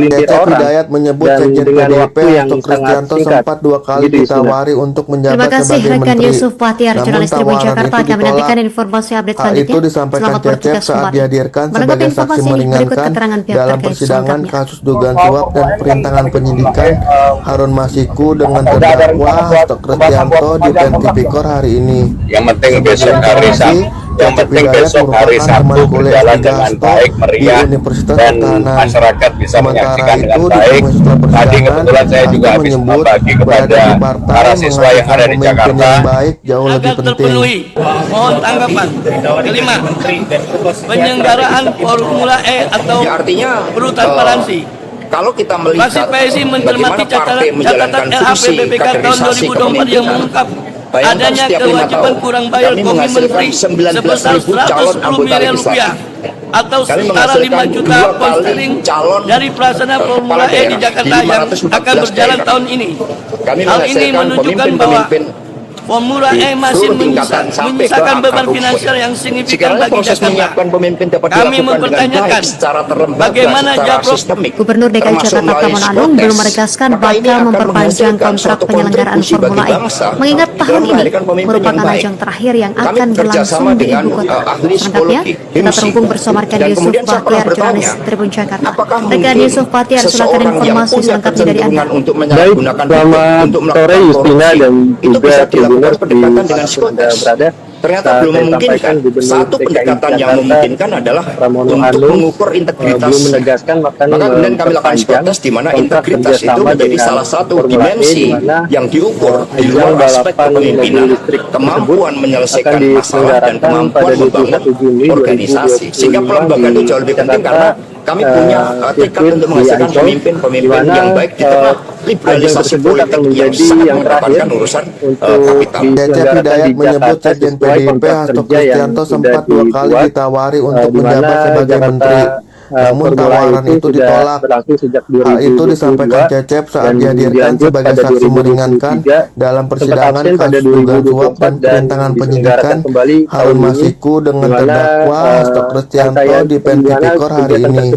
[SPEAKER 8] Cecep Hidayat menyebut sekjen PDIP Hasto Kristianto sempat 2 kali ditawari untuk
[SPEAKER 2] Terima
[SPEAKER 8] menjabat
[SPEAKER 2] kasih
[SPEAKER 8] sebagai
[SPEAKER 2] rekan
[SPEAKER 8] menteri.
[SPEAKER 2] Yusuf Bahtiar,
[SPEAKER 8] Namun
[SPEAKER 2] jurnalis Tribun
[SPEAKER 8] tawaran
[SPEAKER 2] Jakarta.
[SPEAKER 8] itu
[SPEAKER 2] Kami nantikan
[SPEAKER 8] ditolak.
[SPEAKER 2] informasi update
[SPEAKER 8] Hal
[SPEAKER 2] selanjutnya.
[SPEAKER 8] itu disampaikan
[SPEAKER 2] Selamat
[SPEAKER 8] Cecep
[SPEAKER 2] bertugas
[SPEAKER 8] saat
[SPEAKER 2] kembali.
[SPEAKER 8] dihadirkan
[SPEAKER 2] Menanggapi
[SPEAKER 8] sebagai saksi
[SPEAKER 2] informasi ini, berikut
[SPEAKER 8] meringankan
[SPEAKER 2] keterangan pihak
[SPEAKER 8] dalam
[SPEAKER 2] terkait
[SPEAKER 8] persidangan
[SPEAKER 2] selengkapnya.
[SPEAKER 8] kasus dugaan suap dan perintangan penyidikan Harun Masiku dengan terdakwa Hasto Kristianto di PN Tipikor hari ini.
[SPEAKER 4] Yang penting besok hari Sabtu, yang penting besok hari Sabtu berjalan dengan baik, meriah, dan masyarakat bisa menyaksikan dengan baik. Tadi kebetulan saya juga habis membagi kepada para siswa yang ada di Jakarta.
[SPEAKER 8] Jauh lebih
[SPEAKER 5] Agar
[SPEAKER 8] penting.
[SPEAKER 5] terpenuhi, mohon tanggapan. Kelima, penyelenggaraan Formula E atau
[SPEAKER 7] Ya, artinya
[SPEAKER 5] perlu transparansi.
[SPEAKER 7] kalau kita melihat
[SPEAKER 5] Fraksi PSI mencermati
[SPEAKER 7] bagaimana partai menjalankan
[SPEAKER 5] catatan
[SPEAKER 7] fungsi
[SPEAKER 5] LHP BPK tahun
[SPEAKER 7] kaderisasi
[SPEAKER 5] 2024 yang
[SPEAKER 7] kepemimpinan,
[SPEAKER 5] mengungkap
[SPEAKER 7] bayangkan
[SPEAKER 5] adanya
[SPEAKER 7] setiap 5
[SPEAKER 5] kewajiban
[SPEAKER 7] tahun
[SPEAKER 5] kurang bayar
[SPEAKER 7] kami
[SPEAKER 5] kopi
[SPEAKER 7] menghasilkan
[SPEAKER 5] menteri
[SPEAKER 7] 19.000
[SPEAKER 5] sebesar
[SPEAKER 7] calon
[SPEAKER 5] 110
[SPEAKER 7] anggota
[SPEAKER 5] miliar rupiah
[SPEAKER 7] legislatif.
[SPEAKER 5] atau
[SPEAKER 7] Kami
[SPEAKER 5] setara 5
[SPEAKER 7] menghasilkan
[SPEAKER 5] juta
[SPEAKER 7] 2
[SPEAKER 5] pound
[SPEAKER 7] kali
[SPEAKER 5] sterling
[SPEAKER 7] calon
[SPEAKER 5] dari pelaksana Formula E di
[SPEAKER 7] daerah
[SPEAKER 5] Jakarta
[SPEAKER 7] di
[SPEAKER 5] yang
[SPEAKER 7] 514
[SPEAKER 5] akan berjalan
[SPEAKER 7] daerah.
[SPEAKER 5] tahun ini.
[SPEAKER 7] Kami
[SPEAKER 5] Hal ini
[SPEAKER 7] menghasilkan
[SPEAKER 5] menunjukkan bahwa
[SPEAKER 7] pemimpin-pemimpin
[SPEAKER 5] Formula
[SPEAKER 7] di
[SPEAKER 5] E masih
[SPEAKER 7] seluruh tingkatan sampai ke
[SPEAKER 5] menyisakan
[SPEAKER 7] akar
[SPEAKER 5] beban
[SPEAKER 7] rumput.
[SPEAKER 5] finansial yang signifikan
[SPEAKER 7] Sekiranya
[SPEAKER 5] bagi
[SPEAKER 7] proses
[SPEAKER 5] Jakarta.
[SPEAKER 7] menyiapkan pemimpin dapat
[SPEAKER 5] Kami
[SPEAKER 7] dilakukan dengan
[SPEAKER 5] mempertanyakan
[SPEAKER 7] baik secara terlembaga,
[SPEAKER 5] bagaimana
[SPEAKER 7] secara
[SPEAKER 5] Japrok
[SPEAKER 7] sistemik,
[SPEAKER 2] Gubernur DKI
[SPEAKER 7] termasuk
[SPEAKER 2] Jakarta
[SPEAKER 7] melalui
[SPEAKER 2] Pramono Anung
[SPEAKER 7] psikotes,
[SPEAKER 2] belum menegaskan
[SPEAKER 7] maka ini
[SPEAKER 2] bakal
[SPEAKER 7] akan
[SPEAKER 2] memperpanjang
[SPEAKER 7] menghasilkan
[SPEAKER 2] kontrak
[SPEAKER 7] suatu
[SPEAKER 2] penyelenggaraan
[SPEAKER 7] kontribusi
[SPEAKER 2] Formula
[SPEAKER 7] bagi
[SPEAKER 2] E.
[SPEAKER 7] bangsa
[SPEAKER 2] Mengingat
[SPEAKER 7] dalam
[SPEAKER 2] tahun ini
[SPEAKER 7] melahirkan pemimpin yang
[SPEAKER 2] merupakan
[SPEAKER 7] baik.
[SPEAKER 2] ajang terakhir yang
[SPEAKER 7] Kami
[SPEAKER 2] akan
[SPEAKER 7] bekerja
[SPEAKER 2] berlangsung
[SPEAKER 7] sama
[SPEAKER 2] di
[SPEAKER 7] dengan
[SPEAKER 2] ibu kota.
[SPEAKER 7] ahli
[SPEAKER 2] Selengkapnya,
[SPEAKER 7] psikologi
[SPEAKER 2] kita
[SPEAKER 7] HIMSI.
[SPEAKER 2] terhubung bersama rekan
[SPEAKER 7] Dan
[SPEAKER 2] Yusuf
[SPEAKER 7] kemudian saya pernah
[SPEAKER 2] Bahtiar, jurnalis
[SPEAKER 7] bertanya,
[SPEAKER 2] Tribun Jakarta.
[SPEAKER 7] apakah
[SPEAKER 2] Rekan
[SPEAKER 7] mungkin
[SPEAKER 2] Yusuf Bahtiar, silakan
[SPEAKER 7] seseorang yang
[SPEAKER 2] informasi
[SPEAKER 7] punya
[SPEAKER 2] selengkapnya dari Anda.
[SPEAKER 7] kecenderungan untuk
[SPEAKER 3] Baik,
[SPEAKER 7] menyalahgunakan hukum
[SPEAKER 3] selamat
[SPEAKER 7] untuk
[SPEAKER 3] sore
[SPEAKER 7] melakukan
[SPEAKER 3] Justina
[SPEAKER 7] korupsi
[SPEAKER 3] dan
[SPEAKER 7] itu
[SPEAKER 3] juga
[SPEAKER 7] bisa dilakukan
[SPEAKER 3] Tribuners di
[SPEAKER 7] pendekatan dengan
[SPEAKER 3] Anda
[SPEAKER 7] psikotes.
[SPEAKER 3] berada.
[SPEAKER 7] Ternyata
[SPEAKER 3] Saat
[SPEAKER 7] belum
[SPEAKER 3] saya
[SPEAKER 7] memungkinkan.
[SPEAKER 3] sampaikan Gubernur
[SPEAKER 7] Satu
[SPEAKER 3] DKI
[SPEAKER 7] pendekatan yang
[SPEAKER 3] Jakarta,
[SPEAKER 7] memungkinkan adalah
[SPEAKER 3] Pramono
[SPEAKER 7] untuk
[SPEAKER 3] Anung,
[SPEAKER 7] mengukur integritas.
[SPEAKER 3] belum menegaskan bahkan
[SPEAKER 7] Maka kemudian kami lakukan
[SPEAKER 3] memperpanjang
[SPEAKER 7] psikotes di mana
[SPEAKER 3] kontrak
[SPEAKER 7] integritas itu
[SPEAKER 3] kerjasama
[SPEAKER 7] menjadi
[SPEAKER 3] dengan
[SPEAKER 7] salah satu
[SPEAKER 3] Formula E,
[SPEAKER 7] dimensi
[SPEAKER 3] di mana
[SPEAKER 7] yang diukur di
[SPEAKER 3] ajang
[SPEAKER 7] luar aspek
[SPEAKER 3] balapan
[SPEAKER 7] kepemimpinan,
[SPEAKER 3] mobil listrik
[SPEAKER 7] kemampuan
[SPEAKER 3] tersebut
[SPEAKER 7] menyelesaikan
[SPEAKER 3] akan
[SPEAKER 7] masalah dan
[SPEAKER 3] diselenggarakan
[SPEAKER 7] kemampuan
[SPEAKER 3] pada
[SPEAKER 7] membangun
[SPEAKER 3] 21 Juni
[SPEAKER 7] organisasi.
[SPEAKER 3] 2025
[SPEAKER 7] Sehingga pelembagaan itu jauh lebih penting karena kami punya tekad untuk menghasilkan pemimpin-pemimpin yang baik di tengah liberalisasi politik yang sangat mengedepankan urusan kapital.
[SPEAKER 8] Cecep Hidayat menyebut sekjen PDIP Hasto Kristianto sempat 2 kali ditawari untuk menjabat sebagai menteri. Namun tawaran itu ditolak. Hal itu disampaikan Cecep saat dihadirkan sebagai saksi meringankan dalam persidangan kasus dugaan suap dan perintangan penyidikan Harun Masiku dengan terdakwa Hasto Kristianto di PN Tipikor hari ini.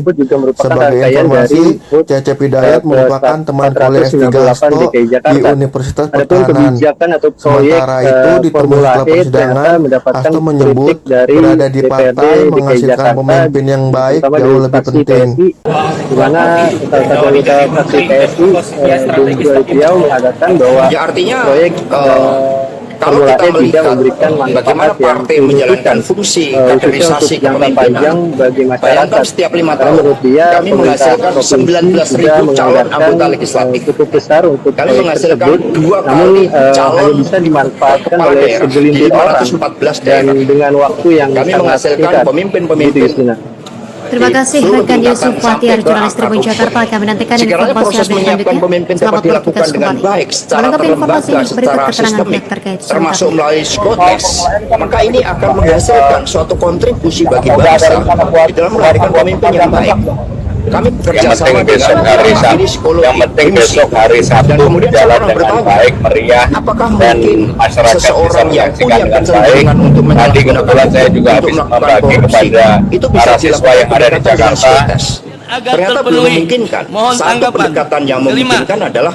[SPEAKER 8] Sebagai informasi, Cecep Hidayat merupakan teman kuliah S3 Hasto di Universitas Pertahanan. Sementara itu, ditemui setelah persidangan, Hasto menyebut berada di partai menghasilkan pemimpin yang baik jauh lebih penting.
[SPEAKER 3] Di mana salah satu anggota fraksi PSI beliau mengatakan bahwa
[SPEAKER 7] Ya artinya
[SPEAKER 3] proyek
[SPEAKER 7] kalau
[SPEAKER 3] Formula
[SPEAKER 7] kita
[SPEAKER 3] E tidak
[SPEAKER 7] melihat
[SPEAKER 3] memberikan
[SPEAKER 7] bagaimana
[SPEAKER 3] manfaat yang
[SPEAKER 7] partai menjalankan fungsi kaderisasi
[SPEAKER 3] untuk jangka panjang
[SPEAKER 7] kepemimpinan,
[SPEAKER 3] bagi
[SPEAKER 7] bayangkan
[SPEAKER 3] masyarakat.
[SPEAKER 7] setiap 5
[SPEAKER 3] Karena
[SPEAKER 7] tahun
[SPEAKER 3] menurut dia
[SPEAKER 7] kami menghasilkan 19.000 calon anggota legislatif.
[SPEAKER 3] cukup besar untuk
[SPEAKER 7] Kami
[SPEAKER 3] proyek
[SPEAKER 7] menghasilkan
[SPEAKER 3] tersebut,
[SPEAKER 7] 2
[SPEAKER 3] namun
[SPEAKER 7] kali calon
[SPEAKER 3] hanya bisa dimanfaatkan
[SPEAKER 7] kepala
[SPEAKER 3] oleh
[SPEAKER 7] daerah di
[SPEAKER 3] segelintir orang
[SPEAKER 7] 514
[SPEAKER 3] dan
[SPEAKER 7] daerah.
[SPEAKER 3] dengan waktu yang
[SPEAKER 7] Kami
[SPEAKER 3] sangat
[SPEAKER 7] menghasilkan
[SPEAKER 3] singkat.
[SPEAKER 7] pemimpin-pemimpin
[SPEAKER 3] Gitu, Justina.
[SPEAKER 2] Terima kasih
[SPEAKER 7] seluruh
[SPEAKER 2] rekan Yusuf
[SPEAKER 7] tingkatan
[SPEAKER 2] Bahtiar,
[SPEAKER 7] sampai ke
[SPEAKER 2] jurnalis
[SPEAKER 7] akar
[SPEAKER 2] Tribun
[SPEAKER 7] rumput.
[SPEAKER 2] Jakarta. Kami nantikan
[SPEAKER 7] Sekiranya
[SPEAKER 2] informasi
[SPEAKER 7] proses
[SPEAKER 2] update
[SPEAKER 7] menyiapkan
[SPEAKER 2] selanjutnya.
[SPEAKER 7] pemimpin dapat
[SPEAKER 2] Selamat
[SPEAKER 7] dilakukan
[SPEAKER 2] bertugas
[SPEAKER 7] dengan
[SPEAKER 2] kembali.
[SPEAKER 7] baik secara
[SPEAKER 2] Menanggapi informasi
[SPEAKER 7] terlembaga,
[SPEAKER 2] ini, berikut
[SPEAKER 7] secara
[SPEAKER 2] keterangan
[SPEAKER 7] sistemik,
[SPEAKER 2] pihak terkait
[SPEAKER 7] termasuk
[SPEAKER 2] selengkapnya.
[SPEAKER 7] melalui psikotes, maka ini akan menghasilkan suatu kontribusi bagi bangsa di dalam melahirkan pemimpin yang baik. Kami bekerja
[SPEAKER 4] Yang penting
[SPEAKER 7] sama
[SPEAKER 4] besok
[SPEAKER 7] dengan
[SPEAKER 4] hari
[SPEAKER 7] ahli
[SPEAKER 4] Sabtu,
[SPEAKER 7] psikologi
[SPEAKER 4] yang penting
[SPEAKER 7] HIMSI.
[SPEAKER 4] besok hari
[SPEAKER 7] Dan
[SPEAKER 4] Sabtu
[SPEAKER 7] kemudian saya
[SPEAKER 4] berjalan
[SPEAKER 7] pernah
[SPEAKER 4] dengan
[SPEAKER 7] bertanya,
[SPEAKER 4] baik, meriah,
[SPEAKER 7] apakah
[SPEAKER 4] dan
[SPEAKER 7] mungkin
[SPEAKER 4] masyarakat bisa
[SPEAKER 7] seseorang yang
[SPEAKER 4] menyaksikan
[SPEAKER 7] punya
[SPEAKER 4] dengan baik.
[SPEAKER 7] kecenderungan untuk
[SPEAKER 4] Tadi
[SPEAKER 7] menyalahgunakan
[SPEAKER 4] kebetulan saya
[SPEAKER 7] hukum
[SPEAKER 4] juga
[SPEAKER 7] untuk
[SPEAKER 4] habis
[SPEAKER 7] melakukan
[SPEAKER 4] membagi
[SPEAKER 7] korupsi
[SPEAKER 4] kepada
[SPEAKER 7] itu bisa
[SPEAKER 4] para siswa
[SPEAKER 7] dilakukan
[SPEAKER 4] yang ada di
[SPEAKER 7] pendekatan dengan
[SPEAKER 4] Jakarta.
[SPEAKER 7] psikotes.
[SPEAKER 5] Agar
[SPEAKER 7] Ternyata belum
[SPEAKER 5] terpenuhi,
[SPEAKER 7] memungkinkan.
[SPEAKER 5] mohon
[SPEAKER 7] Satu
[SPEAKER 5] tanggapan.
[SPEAKER 7] pendekatan yang
[SPEAKER 5] Kelima,
[SPEAKER 7] memungkinkan adalah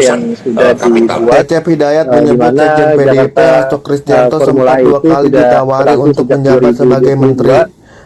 [SPEAKER 3] yang sudah dibuat.
[SPEAKER 8] Cecep Hidayat menyebut sekjen PDIP Hasto Kristianto sempat 2 kali ditawari untuk menjabat sebagai menteri.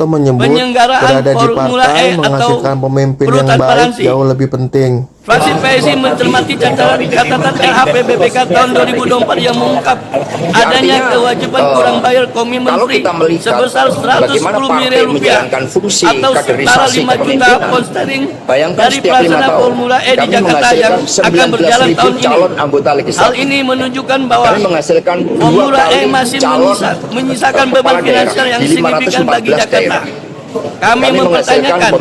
[SPEAKER 8] Hasto menyebut berada di partai menghasilkan pemimpin yang baik jauh lebih penting.
[SPEAKER 5] Fraksi PSI mencermati catatan LHPBPK tahun 2024 yang mengungkap adanya kewajiban kurang bayar komitmen free sebesar 110 miliar rupiah atau setara 5 juta pound sterling dari pelaksana Formula E di Jakarta yang akan berjalan tahun ini. Hal ini menunjukkan bahwa Formula E masih menyisakan beban finansial yang signifikan bagi Jakarta. Kami mempertanyakan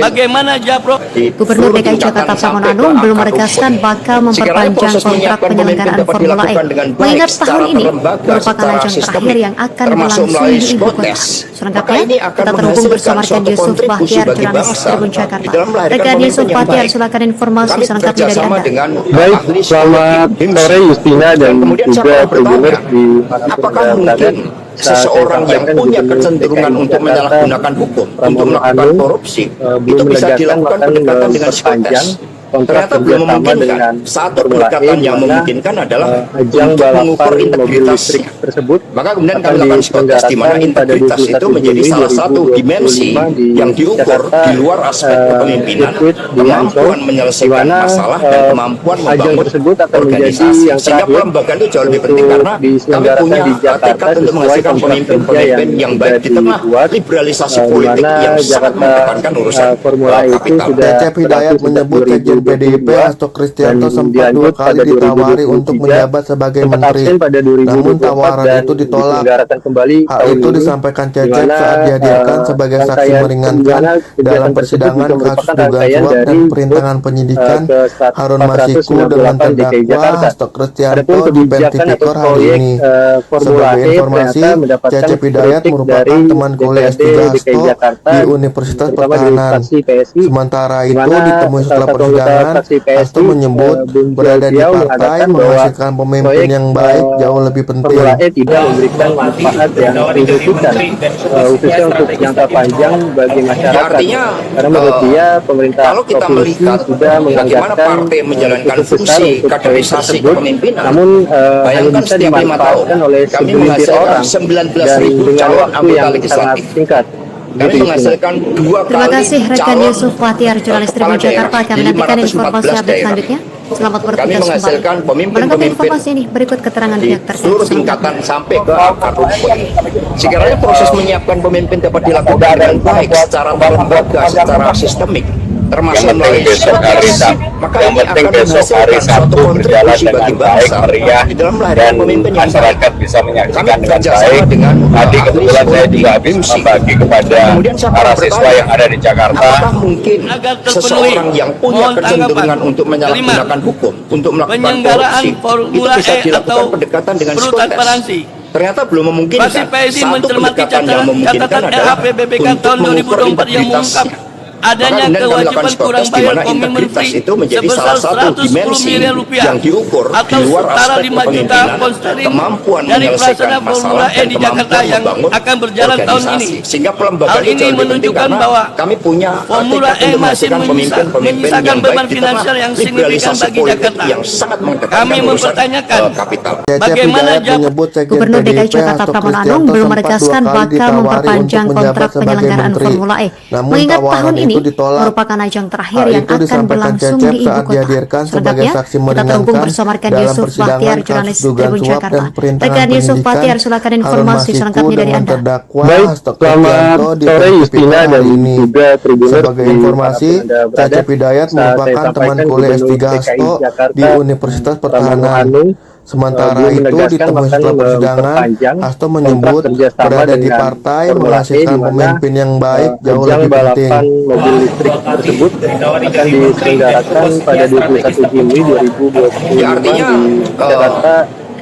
[SPEAKER 5] bagaimana Japro
[SPEAKER 2] Gubernur DKI Jakarta Pramono Anung belum menegaskan bakal memperpanjang kontrak penyelenggaraan Formula E, mengingat tahun ini merupakan ajang terakhir yang akan berlangsung di ibu kota. Selengkapnya, kita terhubung bersama rekan Yusuf Bahtiar, jurnalis Tribun Jakarta. Rekan Yusuf Bahtiar, silakan informasi selengkapnya dari Anda.
[SPEAKER 3] Baik, selamat sore Justina dan juga Tribuners di
[SPEAKER 7] apakah mungkin seseorang yang punya kecenderungan untuk menyalahgunakan hukum untuk melakukan korupsi itu bisa dilakukan pendekatan dengan psikotes? Ternyata belum memungkinkan. Satu pendekatan yang memungkinkan adalah untuk mengukur integritas tersebut. Maka kemudian kami lakukan psikotes, di mana integritas itu menjadi salah satu dimensi yang diukur di luar aspek kepemimpinan, kemampuan menyelesaikan masalah dan kemampuan membangun organisasi. Sehingga pelembagaan itu jauh lebih penting karena kami punya tekad untuk menghasilkan pemimpin-pemimpin yang baik di tengah liberalisasi politik yang sangat menekankan urusan kapital.
[SPEAKER 8] Cecep Hidayat menyebut PDIP Hasto Kristianto sempat 2 kali ditawari untuk menjabat sebagai menteri, namun tawaran itu ditolak. Hal itu disampaikan Cecep saat dihadirkan sebagai saksi meringankan dalam persidangan kasus dugaan suap dan perintangan penyidikan Harun Masiku dengan terdakwa Hasto Kristianto di Tipikor hari ini. Sebagai informasi, Cecep Hidayat merupakan teman kuliah S3 Hasto di Universitas Pertahanan. Sementara itu ditemui setelah persidangan, Hasto menyebut berada di partai menghasilkan pemimpin yang baik jauh lebih penting.
[SPEAKER 3] Tidak memberikan manfaat yang signifikan, khususnya untuk jangka panjang bagi masyarakat.
[SPEAKER 7] Artinya,
[SPEAKER 3] karena menurut dia pemerintah
[SPEAKER 7] kalau kita melihat
[SPEAKER 3] sudah
[SPEAKER 7] bagaimana partai menjalankan fungsi kaderisasi kepemimpinan,
[SPEAKER 3] namun
[SPEAKER 7] bayangkan setiap 5 tahun kami menghasilkan 19.000 calon anggota legislatif. Kami menghasilkan 2
[SPEAKER 2] Terima
[SPEAKER 7] kali
[SPEAKER 2] kasih rekan Yusuf Bahtiar, jurnalis Tribun Jakarta. Kami nantikan informasi update selanjutnya. Selamat
[SPEAKER 7] kami
[SPEAKER 2] bertugas
[SPEAKER 7] menghasilkan
[SPEAKER 2] kembali.
[SPEAKER 7] pemimpin-pemimpin
[SPEAKER 2] Menanggapi informasi ini, berikut keterangan
[SPEAKER 7] di
[SPEAKER 2] pihak terkait.
[SPEAKER 7] seluruh tingkatan sampai ke akar rumput. Sekiranya proses menyiapkan pemimpin dapat dilakukan dengan baik secara lembaga, secara sistemik, termasuk melalui psikotes, maka ini akan menghasilkan suatu kontribusi bagi bangsa di dalam melahirkan pemimpin yang
[SPEAKER 4] masyarakat bisa menyaksikan
[SPEAKER 7] kami
[SPEAKER 4] dengan
[SPEAKER 7] kerjasama
[SPEAKER 4] baik.
[SPEAKER 7] dengan
[SPEAKER 4] Tadi kebetulan saya juga habis membagi kepada para siswa yang ada di Jakarta.
[SPEAKER 7] apakah mungkin
[SPEAKER 5] Agar terpenuhi,
[SPEAKER 7] seseorang yang punya
[SPEAKER 5] mohon
[SPEAKER 7] kecenderungan
[SPEAKER 5] tanggapan.
[SPEAKER 7] untuk menyalahgunakan hukum untuk melakukan
[SPEAKER 5] Penyelenggaraan
[SPEAKER 7] korupsi itu
[SPEAKER 5] Formula
[SPEAKER 7] bisa
[SPEAKER 5] E
[SPEAKER 7] dilakukan
[SPEAKER 5] atau
[SPEAKER 7] pendekatan dengan
[SPEAKER 5] perlu
[SPEAKER 7] psikotes?
[SPEAKER 5] transparansi.
[SPEAKER 7] Ternyata belum memungkinkan.
[SPEAKER 5] Fraksi PSI
[SPEAKER 7] Satu
[SPEAKER 5] mencermati
[SPEAKER 7] pendekatan yang memungkinkan
[SPEAKER 5] catatan
[SPEAKER 7] adalah
[SPEAKER 5] LHPBPK
[SPEAKER 7] untuk
[SPEAKER 5] tahun
[SPEAKER 7] mengukur
[SPEAKER 5] 2024 yang
[SPEAKER 7] integritasnya.
[SPEAKER 5] mengungkap adanya
[SPEAKER 7] Maka kemudian kami
[SPEAKER 5] kewajiban
[SPEAKER 7] lakukan
[SPEAKER 5] kurang
[SPEAKER 7] psikotes di
[SPEAKER 5] bayar
[SPEAKER 7] mana
[SPEAKER 5] komitmen
[SPEAKER 7] integritas
[SPEAKER 5] free
[SPEAKER 7] itu menjadi
[SPEAKER 5] sebesar
[SPEAKER 7] salah satu
[SPEAKER 5] 110
[SPEAKER 7] dimensi
[SPEAKER 5] miliar rupiah
[SPEAKER 7] yang diukur di
[SPEAKER 5] atau
[SPEAKER 7] luar
[SPEAKER 5] setara
[SPEAKER 7] aspek
[SPEAKER 5] 5 juta
[SPEAKER 7] kepemimpinan,
[SPEAKER 5] pound sterling
[SPEAKER 7] kemampuan
[SPEAKER 5] dari
[SPEAKER 7] menyelesaikan
[SPEAKER 5] pelaksana
[SPEAKER 7] masalah
[SPEAKER 5] Formula E
[SPEAKER 7] dan
[SPEAKER 5] di Jakarta
[SPEAKER 7] kemampuan
[SPEAKER 5] yang
[SPEAKER 7] membangun
[SPEAKER 5] akan berjalan tahun
[SPEAKER 7] organisasi.
[SPEAKER 5] ini.
[SPEAKER 7] Sehingga pelembagaan
[SPEAKER 5] Hal
[SPEAKER 7] itu
[SPEAKER 5] ini
[SPEAKER 7] jauh lebih penting
[SPEAKER 5] menunjukkan
[SPEAKER 7] karena
[SPEAKER 5] bahwa
[SPEAKER 7] kami punya
[SPEAKER 5] Formula
[SPEAKER 7] tekad
[SPEAKER 5] E
[SPEAKER 7] untuk
[SPEAKER 5] masih
[SPEAKER 7] menghasilkan pemimpin-pemimpin
[SPEAKER 5] menyisakan
[SPEAKER 7] yang
[SPEAKER 5] beban
[SPEAKER 7] baik di tengah
[SPEAKER 5] finansial yang signifikan
[SPEAKER 7] liberalisasi
[SPEAKER 5] bagi
[SPEAKER 7] politik
[SPEAKER 5] Jakarta.
[SPEAKER 7] yang sangat menekankan
[SPEAKER 5] Kami
[SPEAKER 7] urusan
[SPEAKER 5] mempertanyakan
[SPEAKER 7] kapital.
[SPEAKER 8] Cecep
[SPEAKER 5] bagaimana
[SPEAKER 8] Hidayat menyebut Sekjen
[SPEAKER 2] Gubernur DKI
[SPEAKER 8] PDIP
[SPEAKER 2] Jakarta
[SPEAKER 8] Hasto
[SPEAKER 2] Pramono Anung
[SPEAKER 8] Kristianto
[SPEAKER 2] belum
[SPEAKER 8] sempat 2
[SPEAKER 2] menegaskan
[SPEAKER 8] kali
[SPEAKER 2] bakal
[SPEAKER 8] ditawari
[SPEAKER 2] memperpanjang
[SPEAKER 8] untuk
[SPEAKER 2] kontrak
[SPEAKER 8] menjabat sebagai
[SPEAKER 2] penyelenggaraan
[SPEAKER 8] menteri.
[SPEAKER 2] Formula E,
[SPEAKER 8] Namun
[SPEAKER 2] mengingat
[SPEAKER 8] tawaran
[SPEAKER 2] tahun
[SPEAKER 8] itu
[SPEAKER 2] ini
[SPEAKER 8] ditolak.
[SPEAKER 2] merupakan ajang terakhir
[SPEAKER 8] Hal
[SPEAKER 2] yang
[SPEAKER 8] itu
[SPEAKER 2] akan
[SPEAKER 8] disampaikan
[SPEAKER 2] berlangsung
[SPEAKER 8] Cecep
[SPEAKER 2] di ibu
[SPEAKER 8] saat
[SPEAKER 2] kota.
[SPEAKER 8] dihadirkan sebagai
[SPEAKER 2] Selengkapnya,
[SPEAKER 8] saksi
[SPEAKER 2] kita terhubung
[SPEAKER 8] meringankan
[SPEAKER 2] bersama rekan
[SPEAKER 8] dalam
[SPEAKER 2] Yusuf
[SPEAKER 8] persidangan
[SPEAKER 2] Bahtiar,
[SPEAKER 8] kasus
[SPEAKER 2] jurnalis
[SPEAKER 8] dugaan
[SPEAKER 2] Tribun
[SPEAKER 8] suap
[SPEAKER 2] Jakarta.
[SPEAKER 8] dan perintangan
[SPEAKER 2] Rekan Yusuf
[SPEAKER 8] penyidikan
[SPEAKER 2] Bahtiar, silakan
[SPEAKER 8] Harun
[SPEAKER 2] informasi
[SPEAKER 8] Masiku
[SPEAKER 2] selengkapnya dari
[SPEAKER 8] dengan
[SPEAKER 2] Anda.
[SPEAKER 8] terdakwa
[SPEAKER 3] Baik,
[SPEAKER 8] Hasto
[SPEAKER 3] selamat
[SPEAKER 8] Kristianto di
[SPEAKER 3] sore
[SPEAKER 8] Tipikor
[SPEAKER 3] Justina dan
[SPEAKER 8] hari ini.
[SPEAKER 3] juga Tribuners
[SPEAKER 8] Sebagai informasi, Cecep Hidayat merupakan teman kuliah S3 Hasto di Universitas Pertahanan. Sementara itu ditemui setelah persidangan, Hasto menyebut berada di partai menghasilkan pemimpin yang baik jauh lebih penting.
[SPEAKER 3] Mobil listrik tersebut akan diselenggarakan pada 21 Juni 2025
[SPEAKER 7] Ya, artinya,
[SPEAKER 3] di Jakarta.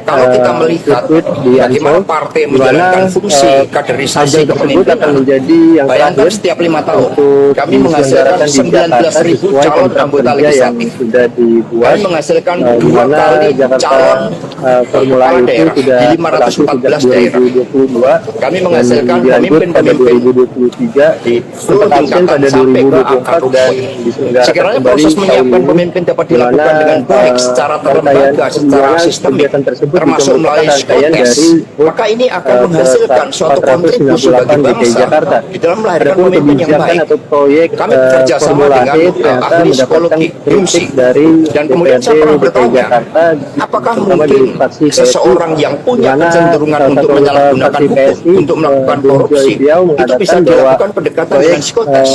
[SPEAKER 7] Kalau kita melihat bagaimana partai menjalankan fungsi kaderisasi
[SPEAKER 3] tersebut akan
[SPEAKER 7] kepemimpinan,
[SPEAKER 3] menjadi yang
[SPEAKER 7] bayangkan
[SPEAKER 3] terakhir
[SPEAKER 7] setiap 5 tahun kami
[SPEAKER 3] diselenggarakan
[SPEAKER 7] menghasilkan
[SPEAKER 3] di Jakarta
[SPEAKER 7] 19.000
[SPEAKER 3] sesuai
[SPEAKER 7] calon
[SPEAKER 3] kontrak
[SPEAKER 7] anggota
[SPEAKER 3] kerja yang
[SPEAKER 7] legislatif.
[SPEAKER 3] sudah dibuat.
[SPEAKER 7] Kami menghasilkan
[SPEAKER 3] Di
[SPEAKER 7] 2
[SPEAKER 3] mana
[SPEAKER 7] kali
[SPEAKER 3] Jakarta
[SPEAKER 7] calon
[SPEAKER 3] Formula
[SPEAKER 7] kepala
[SPEAKER 3] E itu
[SPEAKER 7] daerah
[SPEAKER 3] sudah
[SPEAKER 7] di
[SPEAKER 3] berlaku
[SPEAKER 7] 514
[SPEAKER 3] sejak
[SPEAKER 7] daerah.
[SPEAKER 3] 2022.
[SPEAKER 7] Kami menghasilkan
[SPEAKER 3] dan dilanjut pada
[SPEAKER 7] pemimpin-pemimpin
[SPEAKER 3] 2023
[SPEAKER 7] di seluruh
[SPEAKER 3] berlangsung
[SPEAKER 7] tingkatan
[SPEAKER 3] pada
[SPEAKER 7] sampai ke akar
[SPEAKER 3] 2024 dan
[SPEAKER 7] rumput.
[SPEAKER 3] diselenggarakan
[SPEAKER 7] Sekiranya
[SPEAKER 3] kembali
[SPEAKER 7] proses
[SPEAKER 3] tahun
[SPEAKER 7] menyiapkan
[SPEAKER 3] ini,
[SPEAKER 7] pemimpin dapat
[SPEAKER 3] di mana,
[SPEAKER 7] dilakukan dengan baik secara terlembaga, secara sistemik,
[SPEAKER 3] kegiatan tersebut
[SPEAKER 7] termasuk melalui Skotes, maka ini akan menghasilkan suatu kontribusi bagi bangsa di dalam melahirkan pemimpin yang baik. Kami bekerja sama dengan ahli psikologi HIMSI, dan kemudian saya pernah bertanya, apakah mungkin seseorang yang punya kecenderungan untuk menyalahgunakan hukum untuk melakukan korupsi itu bisa dilakukan pendekatan dengan Skotes?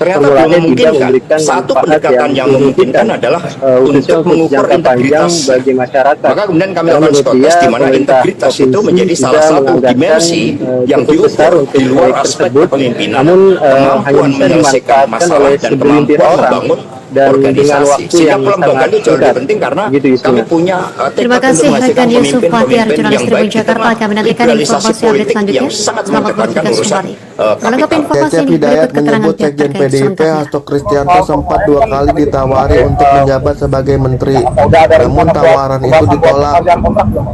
[SPEAKER 7] Ternyata belum memungkinkan. Satu pendekatan yang memungkinkan adalah untuk mengukur integritas
[SPEAKER 3] bagi masyarakat.
[SPEAKER 7] Maka kemudian kami lakukan Skotes, di mana integritas itu menjadi salah satu dimensi yang diukur di luar aspek kepemimpinan, kemampuan menyelesaikan masalah dan kemampuan membangun organisasi. Sehingga pelembagaan itu jauh lebih penting karena kami punya
[SPEAKER 2] Terima kasih rekan Yusuf Fathiyar, jurnalis Tribun Jakarta. Kami nantikan informasi update selanjutnya. Selamat bertugas kembali. Menanggapi informasi ini, berikut keterangan pihak terkait
[SPEAKER 8] PDIP Hasto Kristianto sempat 2 kali ditawari untuk menjabat sebagai menteri, namun tawaran itu ditolak.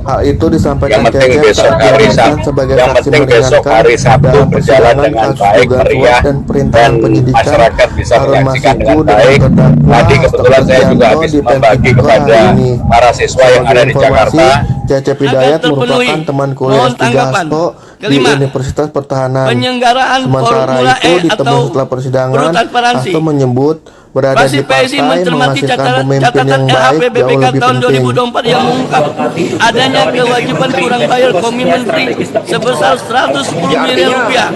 [SPEAKER 8] Hal itu disampaikan Cecep saat dihadirkan sebagai saksi meringankan dalam persidangan kasus dugaan suap dan perintangan penyidikan Harun Masiku dengan terdakwa Hasto Kristianto di Pentifikor hari ini. Sebagai informasi, Cecep Hidayat merupakan teman kuliah S3 Hasto di Universitas Pertahanan. Sementara itu, ditemui setelah persidangan, Hasto menyebut berada di partai menghasilkan pemimpin yang baik jauh lebih penting.
[SPEAKER 5] 2024 yang mengungkap adanya kewajiban kurang bayar komitmen menteri sebesar 110 miliar rupiah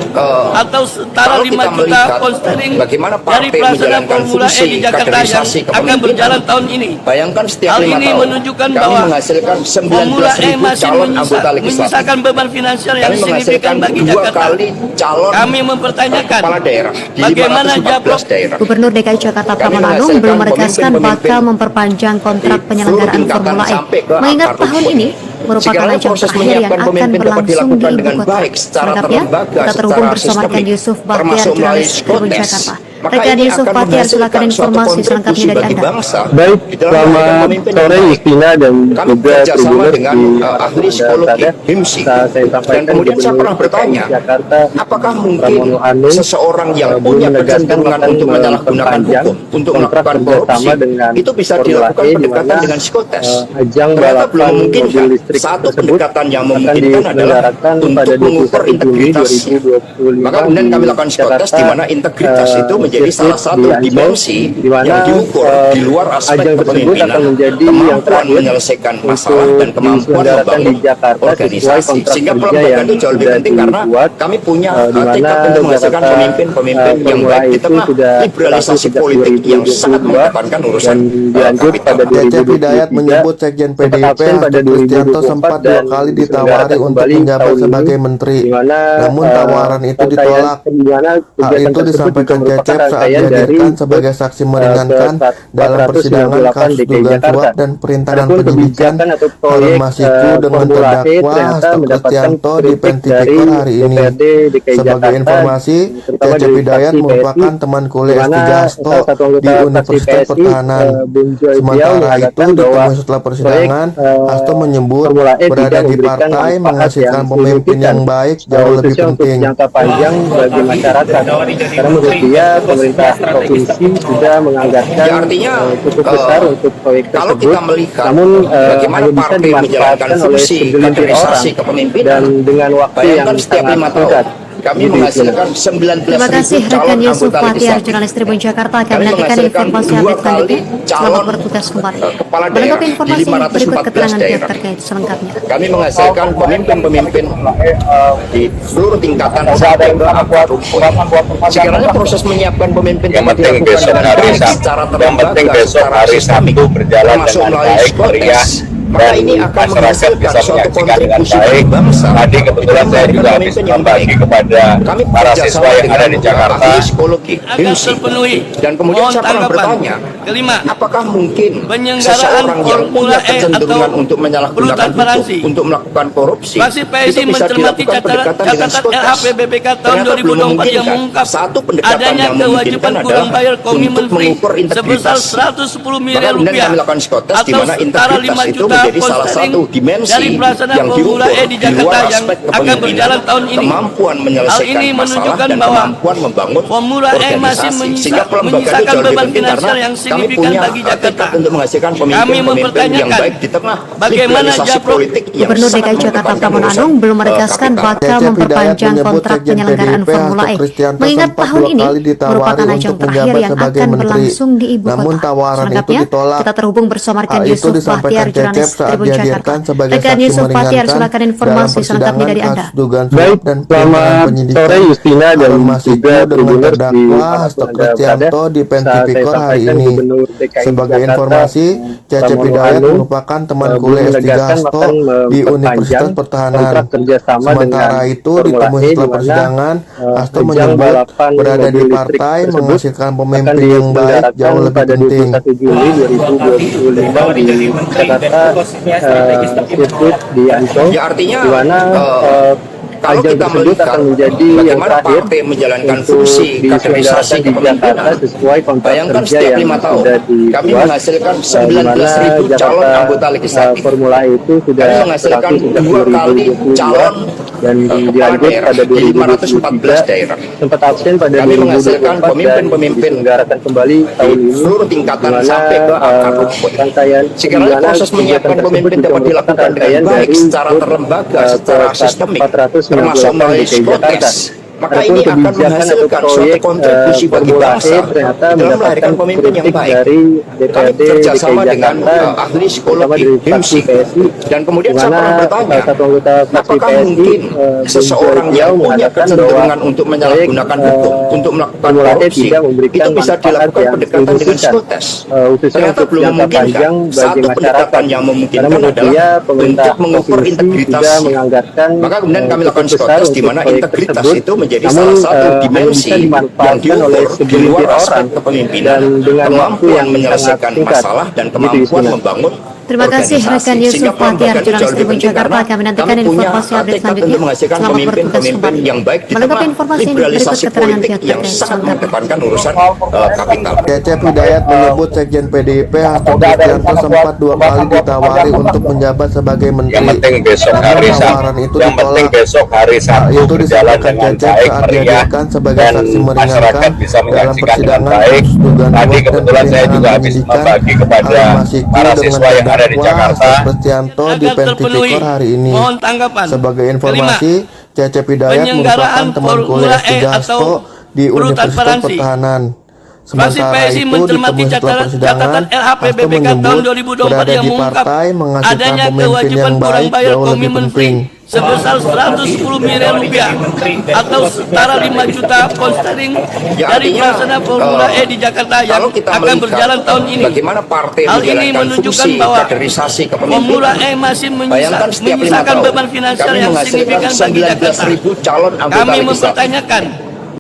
[SPEAKER 5] atau setara 5 juta pound sterling dari pelaksanaan Formula E di Jakarta yang akan berjalan tahun ini.
[SPEAKER 7] Bayangkan setiap
[SPEAKER 5] Hal
[SPEAKER 7] 5
[SPEAKER 5] ini
[SPEAKER 7] tahun
[SPEAKER 5] menunjukkan
[SPEAKER 7] kami
[SPEAKER 5] bahwa
[SPEAKER 7] menghasilkan
[SPEAKER 5] Formula E
[SPEAKER 7] 19.000
[SPEAKER 5] masih
[SPEAKER 7] calon anggota legislatif.
[SPEAKER 5] menyisakan beban finansial yang
[SPEAKER 7] Kami
[SPEAKER 5] signifikan
[SPEAKER 7] menghasilkan
[SPEAKER 5] bagi
[SPEAKER 7] 2
[SPEAKER 5] Jakarta.
[SPEAKER 7] kali calon
[SPEAKER 5] Kami mempertanyakan
[SPEAKER 7] kepala daerah di
[SPEAKER 5] bagaimana
[SPEAKER 7] 514 daerah.
[SPEAKER 2] Gubernur DKI Jakarta Pramono Anung belum menegaskan bakal memperpanjang kontrak penyelenggaraan Formula E, mengingat tahun ini merupakan ajang terakhir yang akan berlangsung di Ibu Kota. Selengkapnya, kita terhubung bersama rekan Yusuf Fathiyar, jurnalis Tribun Jakarta. Rekan Yusuf Fathiyar, silakan informasi selengkapnya dari Anda.
[SPEAKER 3] Baik, selamat sore Justina dan juga Tribuners
[SPEAKER 7] dengan ahli psikologi HIMSI. Dan kemudian saya pernah bertanya, apakah mungkin seseorang yang punya kecenderungan untuk menyalahgunakan hukum untuk melakukan korupsi itu bisa dilakukan pendekatan dengan Skotes? Ternyata belum memungkinkan. Satu pendekatan yang memungkinkan adalah untuk mengukur integritas. Maka kemudian kami lakukan Skotes, di mana integritas itu menjadi salah satu dimensi yang diukur di luar aspek kepemimpinan, kemampuan menyelesaikan masalah dan kemampuan membangun organisasi. Sehingga pelembagaan itu jauh lebih penting karena kami punya tekad untuk menghasilkan pemimpin-pemimpin yang baik di tengah liberalisasi politik yang sangat mengedepankan urusan kapital.
[SPEAKER 8] Cecep Hidayat menyebut Sekjen PDIP Hasto Kristianto sempat 2 kali ditawari untuk menjabat sebagai menteri, namun tawaran itu ditolak. Hal itu disampaikan Cecep saat dihadirkan sebagai saksi meringankan dalam persidangan kasus dugaan suap dan perintangan penyidikan Harun Masiku dengan terdakwa Hasto Kristianto di Pentifikor hari ini. Sebagai informasi, Cecep Hidayat merupakan teman kuliah S3 Hasto di Universitas Pertahanan. Sementara itu, ditemui setelah persidangan, Hasto menyebut berada di partai menghasilkan pemimpin yang baik jauh lebih penting.
[SPEAKER 3] Jangka panjang bagi masyarakat, karena menurut dia pemerintah provinsi sudah menganggarkan cukup besar untuk proyek
[SPEAKER 7] Kalau
[SPEAKER 3] tersebut.
[SPEAKER 7] kita melihat
[SPEAKER 3] Namun
[SPEAKER 7] bagaimana
[SPEAKER 3] hanya bisa
[SPEAKER 7] partai
[SPEAKER 3] dimanfaatkan
[SPEAKER 7] menjalankan
[SPEAKER 3] oleh
[SPEAKER 7] fungsi
[SPEAKER 3] segelintir
[SPEAKER 7] kaderisasi
[SPEAKER 3] orang
[SPEAKER 7] kepemimpinan,
[SPEAKER 3] dan dengan waktu yang
[SPEAKER 7] bayangkan setiap
[SPEAKER 3] sangat
[SPEAKER 7] 5
[SPEAKER 3] singkat.
[SPEAKER 7] tahun kami menghasilkan 19.000
[SPEAKER 2] Terima kasih rekan
[SPEAKER 7] calon
[SPEAKER 2] Yusuf
[SPEAKER 7] anggota
[SPEAKER 2] Fathiyar,
[SPEAKER 7] legislatif.
[SPEAKER 2] jurnalis Tribun Jakarta. Kami
[SPEAKER 7] Kami
[SPEAKER 2] nantikan
[SPEAKER 7] menghasilkan
[SPEAKER 2] informasi
[SPEAKER 7] 2
[SPEAKER 2] update
[SPEAKER 7] kali
[SPEAKER 2] selanjutnya. Selamat
[SPEAKER 7] calon
[SPEAKER 2] bertugas kembali.
[SPEAKER 7] kepala daerah
[SPEAKER 2] Menanggapi
[SPEAKER 7] di
[SPEAKER 2] informasi ini, berikut
[SPEAKER 7] 514
[SPEAKER 2] keterangan pihak
[SPEAKER 7] daerah.
[SPEAKER 2] terkait selengkapnya.
[SPEAKER 7] Kami menghasilkan pemimpin-pemimpin di seluruh tingkatan sampai ke akar rumput. Sekiranya proses menyiapkan pemimpin
[SPEAKER 4] Yang penting besok hari Sabtu berjalan
[SPEAKER 7] termasuk
[SPEAKER 4] dengan
[SPEAKER 7] melalui
[SPEAKER 4] baik, meriah,
[SPEAKER 7] Skotes, maka ini akan
[SPEAKER 4] masyarakat bisa
[SPEAKER 7] menghasilkan suatu
[SPEAKER 4] menyaksikan dengan
[SPEAKER 7] kontribusi
[SPEAKER 4] baik.
[SPEAKER 7] bagi bangsa.
[SPEAKER 4] Tadi kebetulan saya juga habis membagi kepada
[SPEAKER 7] Kami
[SPEAKER 4] para
[SPEAKER 7] bekerja
[SPEAKER 4] siswa
[SPEAKER 7] sama
[SPEAKER 4] yang ada di
[SPEAKER 7] dengan
[SPEAKER 4] Jakarta.
[SPEAKER 7] ahli psikologi
[SPEAKER 5] agar
[SPEAKER 7] HIMSI.
[SPEAKER 5] terpenuhi.
[SPEAKER 7] Dan kemudian
[SPEAKER 5] Mohon
[SPEAKER 7] saya pernah
[SPEAKER 5] tanggapan.
[SPEAKER 7] bertanya,
[SPEAKER 5] Kelima,
[SPEAKER 7] apakah mungkin
[SPEAKER 5] penyelenggaraan
[SPEAKER 7] seseorang yang
[SPEAKER 5] Formula
[SPEAKER 7] punya
[SPEAKER 5] E
[SPEAKER 7] kecenderungan
[SPEAKER 5] atau
[SPEAKER 7] untuk menyalahgunakan
[SPEAKER 5] bertransparansi
[SPEAKER 7] hukum untuk melakukan korupsi
[SPEAKER 5] Fraksi
[SPEAKER 7] itu
[SPEAKER 5] PSI
[SPEAKER 7] bisa
[SPEAKER 5] mencermati
[SPEAKER 7] dilakukan pendekatan dengan
[SPEAKER 5] catatan
[SPEAKER 7] Skotes?
[SPEAKER 5] LHPBPK tahun
[SPEAKER 7] Ternyata belum
[SPEAKER 5] 2024 yang
[SPEAKER 7] memungkinkan.
[SPEAKER 5] mengungkap
[SPEAKER 7] Satu pendekatan
[SPEAKER 5] adanya
[SPEAKER 7] yang
[SPEAKER 5] kewajiban
[SPEAKER 7] memungkinkan
[SPEAKER 5] kurang
[SPEAKER 7] adalah
[SPEAKER 5] bayar komitmen
[SPEAKER 7] untuk
[SPEAKER 5] menteri
[SPEAKER 7] mengukur
[SPEAKER 5] sebesar
[SPEAKER 7] integritas.
[SPEAKER 5] 110 miliar
[SPEAKER 7] Maka kemudian
[SPEAKER 5] rupiah
[SPEAKER 7] kami lakukan Skotes, di
[SPEAKER 5] atau
[SPEAKER 7] mana
[SPEAKER 5] setara 5
[SPEAKER 7] integritas itu
[SPEAKER 5] juta
[SPEAKER 7] menjadi salah satu dimensi yang diukur di luar aspek kepemimpinan, kemampuan menyelesaikan masalah dan kemampuan membangun organisasi. Sehingga pelembagaan itu jauh lebih penting karena kami punya tekad untuk menghasilkan pemimpin-pemimpin yang baik di tengah liberalisasi politik yang
[SPEAKER 2] Gubernur DKI Jakarta Pramono Anung belum menegaskan bakal memperpanjang kontrak penyelenggaraan Formula E, mengingat tahun ini merupakan ajang terakhir yang akan berlangsung di ibu kota. Selengkapnya, kita terhubung bersama rekan Yusuf Bahtiar, jurnalis Tribun Jakarta. Rekan Yusuf Bahtiar, silakan informasi selengkapnya dari Anda.
[SPEAKER 3] Baik, selamat sore Justina dan juga Tribuners di
[SPEAKER 8] Hasto Kristianto di Pentipikor hari ini. Sebagai informasi, Cecep Hidayat merupakan teman kuliah S3 Hasto di Universitas Pertahanan. Sementara itu, ditemui setelah persidangan, Hasto menyebut berada di partai menghasilkan pemimpin yang baik jauh lebih penting.
[SPEAKER 3] 1 Juli 2025 di Jakarta sirkuit di Ancol, di mana
[SPEAKER 7] kalau kita melihat bagaimana partai menjalankan fungsi kaderisasi kepemimpinan, bayangkan setiap 5 tahun kami menghasilkan 19.000 calon anggota legislatif,
[SPEAKER 3] Formula E itu sudah
[SPEAKER 7] kami menghasilkan 2 kali calon
[SPEAKER 3] dan dilanjut pada
[SPEAKER 7] 2014 daerah.
[SPEAKER 3] Sempat absen pada
[SPEAKER 7] kami menghasilkan pemimpin-pemimpin
[SPEAKER 3] menggarakan kembali tahun ini
[SPEAKER 7] seluruh tingkatan sampai ke akar rumput. Sekarang proses menyiapkan pemimpin dapat dilakukan dengan baik secara terlembaga, secara sistemik, termasuk melalui protes. Maka ini akan menghasilkan suatu kontribusi bagi bangsa dalam melahirkan pemimpin yang baik. Kami bekerjasama dengan ahli psikologi HIMSI, dan kemudian saya pernah bertanya, apakah mungkin seseorang yang punya kecenderungan untuk menyalahgunakan hukum untuk melakukan korupsi itu bisa dilakukan pendekatan dengan psikotes? Ternyata belum memungkinkan. Satu pendekatan yang memungkinkan adalah untuk mengukur integritas. Maka kemudian kami lakukan psikotes, di mana integritas itu menjadi salah satu dimensi yang diukur di luar aspek kepemimpinan, kemampuan menyelesaikan masalah dan kemampuan membangun.
[SPEAKER 2] Terima kasih rekan Yusuf Bahtiar, jurnalis Tribun Jakarta. Kami nantikan informasi update selanjutnya. Selamat bertugas kembali. Melengkapi informasi ini berikut keterangan pihak terkait selengkapnya.
[SPEAKER 7] Urusan kapital.
[SPEAKER 8] Cecep Hidayat menyebut Sekjen PDIP Hasto Kristianto sempat 2 kali ditawari untuk menjabat sebagai menteri.
[SPEAKER 4] Yang penting besok hari Sabtu
[SPEAKER 8] itu
[SPEAKER 4] berjalan
[SPEAKER 8] disampaikan
[SPEAKER 4] dengan
[SPEAKER 8] Cecep
[SPEAKER 4] baik,
[SPEAKER 8] saat
[SPEAKER 4] meriah,
[SPEAKER 8] dihadirkan sebagai
[SPEAKER 4] dan
[SPEAKER 8] saksi
[SPEAKER 4] masyarakat
[SPEAKER 8] meringankan
[SPEAKER 4] bisa
[SPEAKER 8] dalam
[SPEAKER 4] menyaksikan dengan
[SPEAKER 8] persidangan
[SPEAKER 4] baik.
[SPEAKER 8] dugaan
[SPEAKER 4] Tadi
[SPEAKER 8] suap dan
[SPEAKER 4] kebetulan saya juga
[SPEAKER 8] penghinaan
[SPEAKER 4] habis
[SPEAKER 8] pendidikan
[SPEAKER 4] membagi kepada
[SPEAKER 8] Al-Masiku
[SPEAKER 4] para
[SPEAKER 8] dengan
[SPEAKER 4] siswa yang ada di
[SPEAKER 8] terdakwa
[SPEAKER 4] Jakarta.
[SPEAKER 8] Hasto Kristianto di
[SPEAKER 5] agar terpenuhi.
[SPEAKER 8] Pentipikor hari ini.
[SPEAKER 5] Mohon tanggapan.
[SPEAKER 8] Sebagai informasi, Cecep Hidayat merupakan
[SPEAKER 5] Penyelenggaraan
[SPEAKER 8] teman
[SPEAKER 5] Formula
[SPEAKER 8] kuliah
[SPEAKER 5] E
[SPEAKER 8] S3 Hasto
[SPEAKER 5] atau
[SPEAKER 8] di Universitas
[SPEAKER 5] transparansi.
[SPEAKER 8] Pertahanan.
[SPEAKER 5] Fraksi
[SPEAKER 8] Sementara
[SPEAKER 5] PSI
[SPEAKER 8] itu,
[SPEAKER 5] mencermati
[SPEAKER 8] ditemui setelah persidangan,
[SPEAKER 5] catatan LHP
[SPEAKER 8] Hasto
[SPEAKER 5] BPK tahun
[SPEAKER 8] menyebut
[SPEAKER 5] 2024
[SPEAKER 8] berada
[SPEAKER 5] yang
[SPEAKER 8] di
[SPEAKER 5] mengungkap
[SPEAKER 8] partai menghasilkan
[SPEAKER 5] adanya
[SPEAKER 8] pemimpin
[SPEAKER 5] kewajiban
[SPEAKER 8] yang
[SPEAKER 5] kurang
[SPEAKER 8] baik
[SPEAKER 5] bayar
[SPEAKER 8] jauh lebih
[SPEAKER 5] komitmen
[SPEAKER 8] penting.
[SPEAKER 5] fee sebesar 110 miliar rupiah atau setara 5 juta pound sterling dari pelaksana Formula E di Jakarta yang akan berjalan tahun ini.
[SPEAKER 7] Bagaimana partai
[SPEAKER 5] Hal ini
[SPEAKER 7] menjalankan
[SPEAKER 5] menunjukkan
[SPEAKER 7] fungsi
[SPEAKER 5] bahwa
[SPEAKER 7] kaderisasi
[SPEAKER 5] Formula
[SPEAKER 7] kepemimpinan.
[SPEAKER 5] E masih
[SPEAKER 7] Bayangkan setiap 5
[SPEAKER 5] menyisakan
[SPEAKER 7] tahun
[SPEAKER 5] beban finansial
[SPEAKER 7] kami
[SPEAKER 5] yang
[SPEAKER 7] menghasilkan
[SPEAKER 5] signifikan bagi Jakarta.
[SPEAKER 7] 19.000 calon anggota
[SPEAKER 5] Kami
[SPEAKER 7] legislatif.
[SPEAKER 5] mempertanyakan